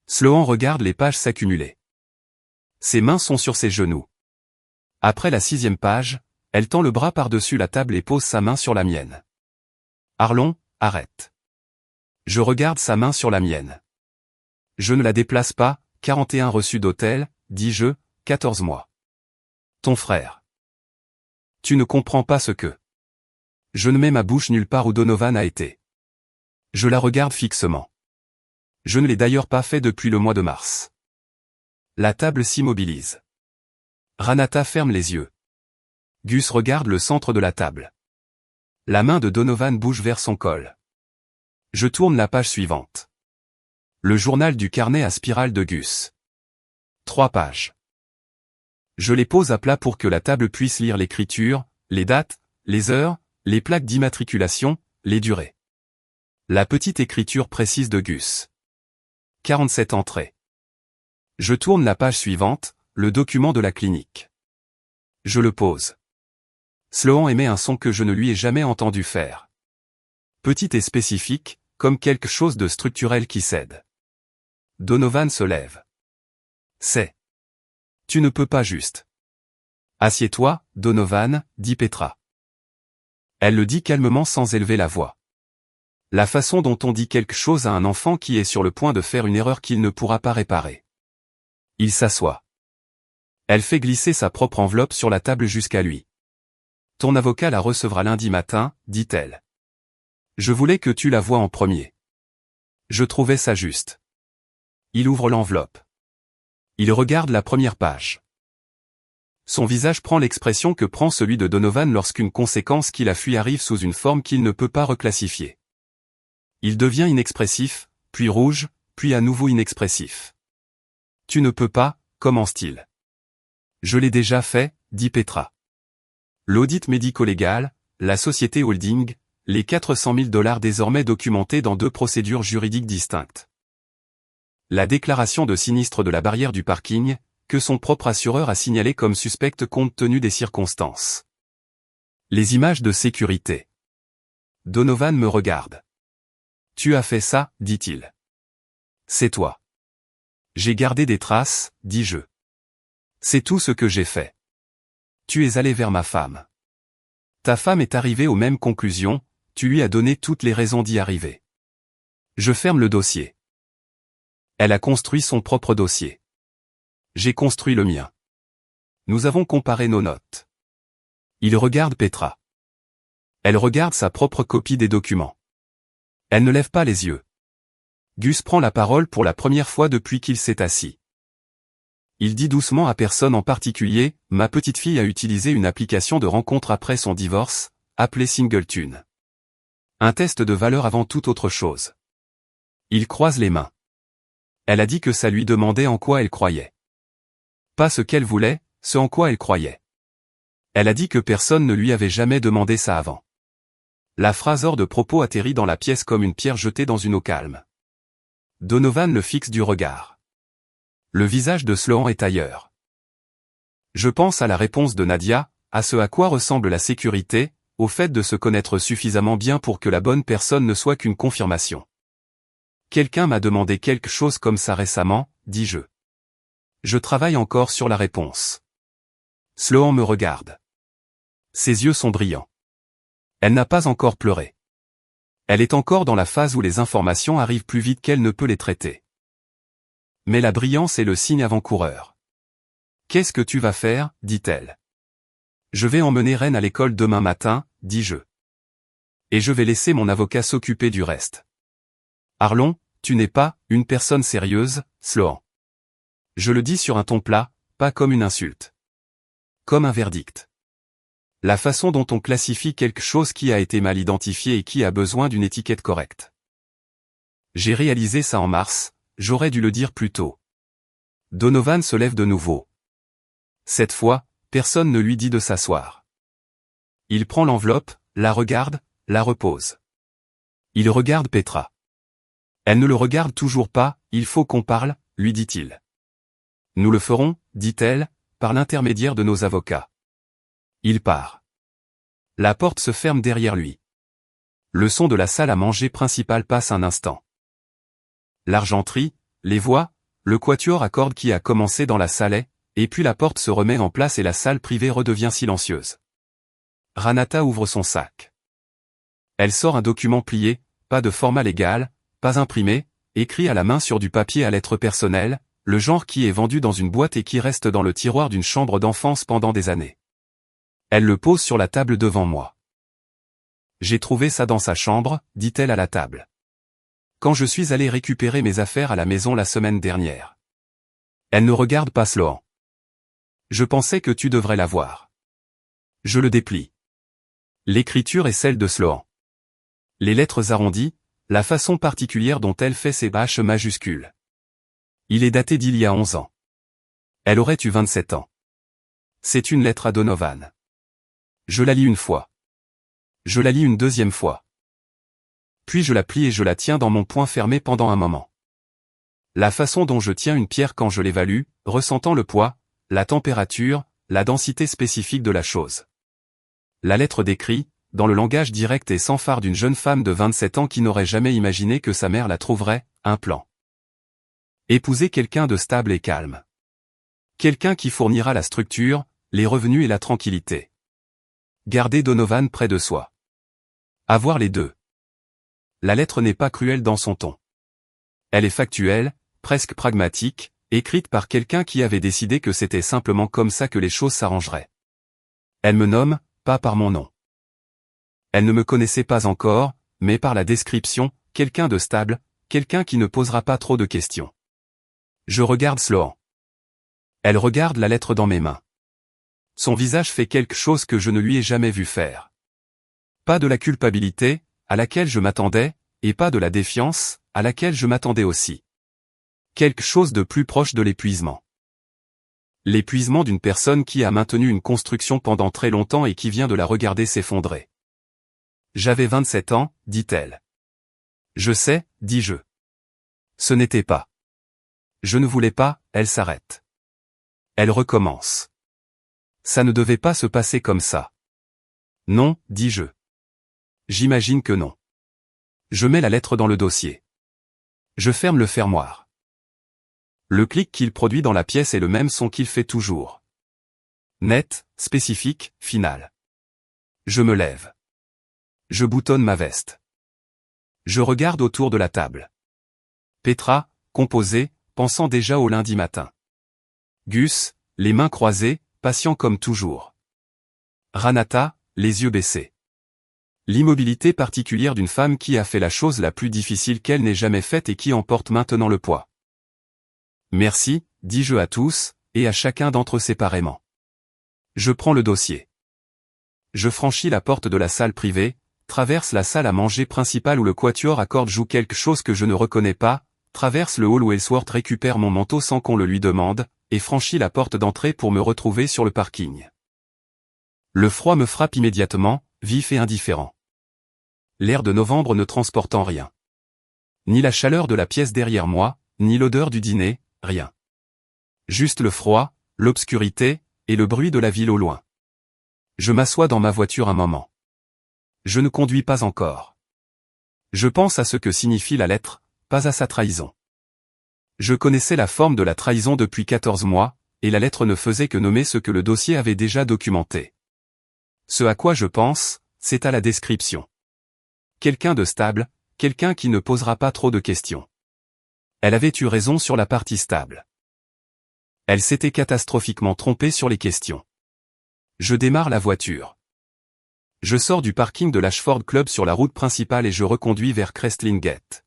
Speaker 1: Sloan regarde les pages s'accumuler. Ses mains sont sur ses genoux. Après la 6e page, elle tend le bras par-dessus la table et pose sa main sur la mienne. Arlon, arrête. Je regarde sa main sur la mienne. Je ne la déplace pas, 41 reçus d'hôtel, dis-je, 14 mois. Ton frère. Tu ne comprends pas ce que. Je ne mets ma bouche nulle part où Donovan a été. Je la regarde fixement. Je ne l'ai d'ailleurs pas fait depuis le mois de mars. La table s'immobilise. Ranata ferme les yeux. Gus regarde le centre de la table. La main de Donovan bouge vers son col. Je tourne la page suivante. Le journal du carnet à spirale de Gus. 3 pages. Je les pose à plat pour que la table puisse lire l'écriture, les dates, les heures, les plaques d'immatriculation, les durées. La petite écriture précise de Gus. 47 entrées. Je tourne la page suivante, le document de la clinique. Je le pose. Sloan émet un son que je ne lui ai jamais entendu faire. Petit et spécifique, comme quelque chose de structurel qui cède. Donovan se lève. C'est. Tu ne peux pas juste. Assieds-toi, Donovan, dit Petra. Elle le dit calmement sans élever la voix. La façon dont on dit quelque chose à un enfant qui est sur le point de faire une erreur qu'il ne pourra pas réparer. Il s'assoit. Elle fait glisser sa propre enveloppe sur la table jusqu'à lui. Ton avocat la recevra lundi matin, dit-elle. Je voulais que tu la voies en premier. Je trouvais ça juste. Il ouvre l'enveloppe. Il regarde la première page. Son visage prend l'expression que prend celui de Donovan lorsqu'une conséquence qui la fuit arrive sous une forme qu'il ne peut pas reclassifier. Il devient inexpressif, puis rouge, puis à nouveau inexpressif. Tu ne peux pas, commence-t-il. Je l'ai déjà fait, dit Petra. L'audit médico-légal, la société holding, les 400 000 $ désormais documentés dans 2 procédures juridiques distinctes. La déclaration de sinistre de la barrière du parking, que son propre assureur a signalé comme suspecte compte tenu des circonstances. Les images de sécurité. Donovan me regarde. Tu as fait ça, dit-il. C'est toi. J'ai gardé des traces, dis-je. C'est tout ce que j'ai fait. Tu es allé vers ma femme. Ta femme est arrivée aux mêmes conclusions, tu lui as donné toutes les raisons d'y arriver. Je ferme le dossier. Elle a construit son propre dossier. J'ai construit le mien. Nous avons comparé nos notes. Il regarde Petra. Elle regarde sa propre copie des documents. Elle ne lève pas les yeux. Gus prend la parole pour la première fois depuis qu'il s'est assis. Il dit doucement à personne en particulier, ma petite fille a utilisé une application de rencontre après son divorce, appelée Singletune. Un test de valeur avant toute autre chose. Il croise les mains. Elle a dit que ça lui demandait en quoi elle croyait. Pas ce qu'elle voulait, ce en quoi elle croyait. Elle a dit que personne ne lui avait jamais demandé ça avant. La phrase hors de propos atterrit dans la pièce comme une pierre jetée dans une eau calme. Donovan le fixe du regard. Le visage de Sloan est ailleurs. Je pense à la réponse de Nadia, à ce à quoi ressemble la sécurité, au fait de se connaître suffisamment bien pour que la bonne personne ne soit qu'une confirmation. Quelqu'un m'a demandé quelque chose comme ça récemment, dis-je. Je travaille encore sur la réponse. Sloan me regarde. Ses yeux sont brillants. Elle n'a pas encore pleuré. Elle est encore dans la phase où les informations arrivent plus vite qu'elle ne peut les traiter. Mais la brillance est le signe avant-coureur. Qu'est-ce que tu vas faire, dit-elle. Je vais emmener Ren à l'école demain matin, dis-je. Et je vais laisser mon avocat s'occuper du reste. Arlon, tu n'es pas une personne sérieuse, Sloan. Je le dis sur un ton plat, pas comme une insulte. Comme un verdict. La façon dont on classifie quelque chose qui a été mal identifié et qui a besoin d'une étiquette correcte. J'ai réalisé ça en mars, j'aurais dû le dire plus tôt. Donovan se lève de nouveau. Cette fois, personne ne lui dit de s'asseoir. Il prend l'enveloppe, la regarde, la repose. Il regarde Petra. Elle ne le regarde toujours pas, il faut qu'on parle, lui dit-il. Nous le ferons, dit-elle, par l'intermédiaire de nos avocats. Il part. La porte se ferme derrière lui. Le son de la salle à manger principale passe un instant. L'argenterie, les voix, le quatuor à cordes qui a commencé dans la salle, et puis la porte se remet en place et la salle privée redevient silencieuse. Ranata ouvre son sac. Elle sort un document plié, pas de format légal, pas imprimé, écrit à la main sur du papier à lettres personnelles, le genre qui est vendu dans une boîte et qui reste dans le tiroir d'une chambre d'enfance pendant des années. Elle le pose sur la table devant moi. J'ai trouvé ça dans sa chambre, dit-elle à la table. Quand je suis allé récupérer mes affaires à la maison la semaine dernière. Elle ne regarde pas Sloan. Je pensais que tu devrais l'avoir. Je le déplie. L'écriture est celle de Sloan. Les lettres arrondies, la façon particulière dont elle fait ses H majuscules. Il est daté d'il y a 11 ans. Elle aurait eu 27 ans. C'est une lettre à Donovan. Je la lis une fois. Je la lis une deuxième fois. Puis je la plie et je la tiens dans mon poing fermé pendant un moment. La façon dont je tiens une pierre quand je l'évalue, ressentant le poids, la température, la densité spécifique de la chose. La lettre décrit, dans le langage direct et sans phare d'une jeune femme de 27 ans qui n'aurait jamais imaginé que sa mère la trouverait, un plan. Épouser quelqu'un de stable et calme. Quelqu'un qui fournira la structure, les revenus et la tranquillité. Garder Donovan près de soi. Avoir les deux. La lettre n'est pas cruelle dans son ton. Elle est factuelle, presque pragmatique, écrite par quelqu'un qui avait décidé que c'était simplement comme ça que les choses s'arrangeraient. Elle me nomme, pas par mon nom. Elle ne me connaissait pas encore, mais par la description, quelqu'un de stable, quelqu'un qui ne posera pas trop de questions. Je regarde Sloan. Elle regarde la lettre dans mes mains. Son visage fait quelque chose que je ne lui ai jamais vu faire. Pas de la culpabilité, à laquelle je m'attendais, et pas de la défiance, à laquelle je m'attendais aussi. Quelque chose de plus proche de l'épuisement. L'épuisement d'une personne qui a maintenu une construction pendant très longtemps et qui vient de la regarder s'effondrer. J'avais 27 ans, dit-elle. Je sais, dis-je. Ce n'était pas. Je ne voulais pas, elle s'arrête. Elle recommence. Ça ne devait pas se passer comme ça. Non, dis-je. J'imagine que non. Je mets la lettre dans le dossier. Je ferme le fermoir. Le clic qu'il produit dans la pièce est le même son qu'il fait toujours. Net, spécifique, final. Je me lève. Je boutonne ma veste. Je regarde autour de la table. Petra, composée, pensant déjà au lundi matin. Gus, les mains croisées, patient comme toujours. Ranata, les yeux baissés. L'immobilité particulière d'une femme qui a fait la chose la plus difficile qu'elle n'ait jamais faite et qui en porte maintenant le poids. Merci, dis-je à tous, et à chacun d'entre eux séparément. Je prends le dossier. Je franchis la porte de la salle privée, traverse la salle à manger principale où le quatuor à cordes joue quelque chose que je ne reconnais pas, traverse le hall où Ellsworth récupère mon manteau sans qu'on le lui demande, et franchis la porte d'entrée pour me retrouver sur le parking. Le froid me frappe immédiatement, vif et indifférent. L'air de novembre ne transportant rien. Ni la chaleur de la pièce derrière moi, ni l'odeur du dîner, rien. Juste le froid, l'obscurité, et le bruit de la ville au loin. Je m'assois dans ma voiture un moment. Je ne conduis pas encore. Je pense à ce que signifie la lettre, pas à sa trahison. Je connaissais la forme de la trahison depuis 14 mois, et la lettre ne faisait que nommer ce que le dossier avait déjà documenté. Ce à quoi je pense, c'est à la description. Quelqu'un de stable, quelqu'un qui ne posera pas trop de questions. Elle avait eu raison sur la partie stable. Elle s'était catastrophiquement trompée sur les questions. Je démarre la voiture. Je sors du parking de l'Ashford Club sur la route principale et je reconduis vers Crestline Gate.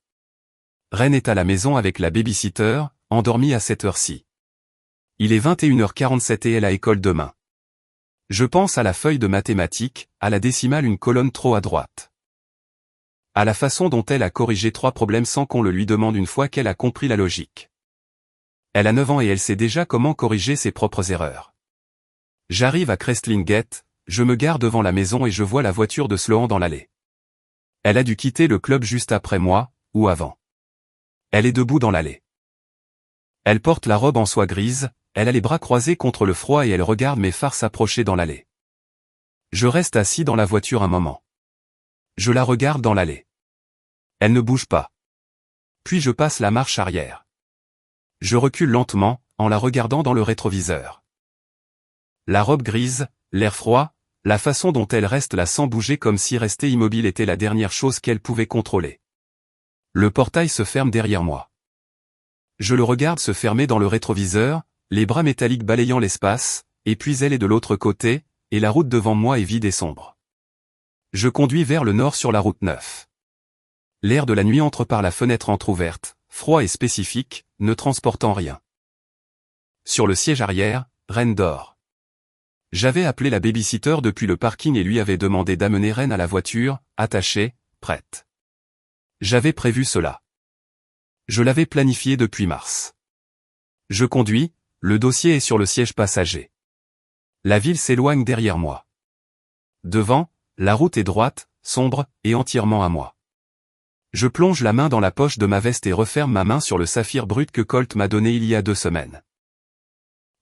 Speaker 1: Ren est à la maison avec la babysitter, endormie à cette heure-ci. Il est 21h47 et elle a école demain. Je pense à la feuille de mathématiques, à la décimale une colonne trop à droite. À la façon dont elle a corrigé 3 problèmes sans qu'on le lui demande une fois qu'elle a compris la logique. Elle a 9 ans et elle sait déjà comment corriger ses propres erreurs. J'arrive à Crestline Gate, je me gare devant la maison et je vois la voiture de Sloan dans l'allée. Elle a dû quitter le club juste après moi, ou avant. Elle est debout dans l'allée. Elle porte la robe en soie grise, elle a les bras croisés contre le froid et elle regarde mes phares s'approcher dans l'allée. Je reste assis dans la voiture un moment. Je la regarde dans l'allée. Elle ne bouge pas. Puis je passe la marche arrière. Je recule lentement, en la regardant dans le rétroviseur. La robe grise, l'air froid, la façon dont elle reste là sans bouger comme si rester immobile était la dernière chose qu'elle pouvait contrôler. Le portail se ferme derrière moi. Je le regarde se fermer dans le rétroviseur, les bras métalliques balayant l'espace, et puis elle est de l'autre côté, et la route devant moi est vide et sombre. Je conduis vers le nord sur la route 9. L'air de la nuit entre par la fenêtre entr'ouverte, froid et spécifique, ne transportant rien. Sur le siège arrière, Ren dort. J'avais appelé la babysitter depuis le parking et lui avais demandé d'amener Ren à la voiture, attachée, prête. J'avais prévu cela. Je l'avais planifié depuis mars. Je conduis, le dossier est sur le siège passager. La ville s'éloigne derrière moi. Devant, la route est droite, sombre, et entièrement à moi. Je plonge la main dans la poche de ma veste et referme ma main sur le saphir brut que Colt m'a donné il y a 2 semaines.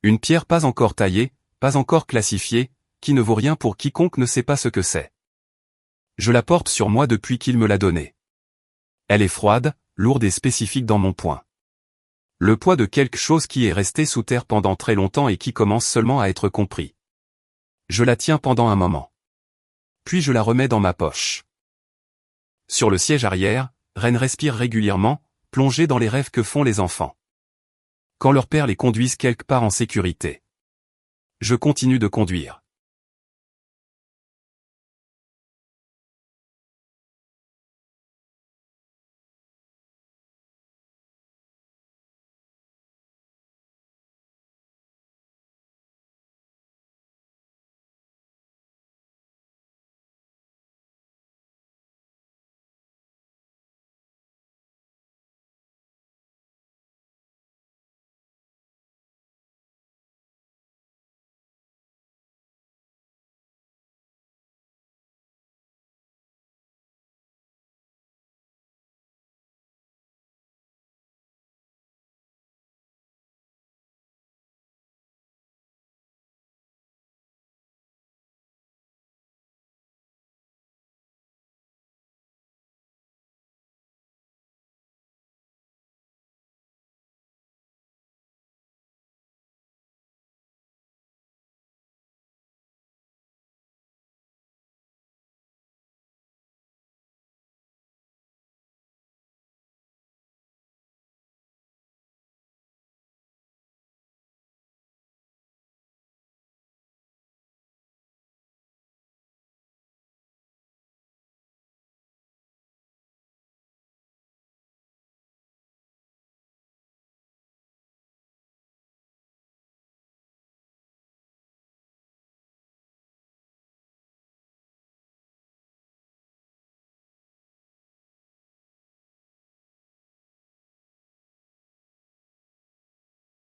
Speaker 1: Une pierre pas encore taillée, pas encore classifiée, qui ne vaut rien pour quiconque ne sait pas ce que c'est. Je la porte sur moi depuis qu'il me l'a donnée. Elle est froide, lourde et spécifique dans mon poing. Le poids de quelque chose qui est resté sous terre pendant très longtemps et qui commence seulement à être compris. Je la tiens pendant un moment. Puis je la remets dans ma poche. Sur le siège arrière, Ren respire régulièrement, plongé dans les rêves que font les enfants. Quand leur père les conduise quelque part en sécurité. Je continue de conduire.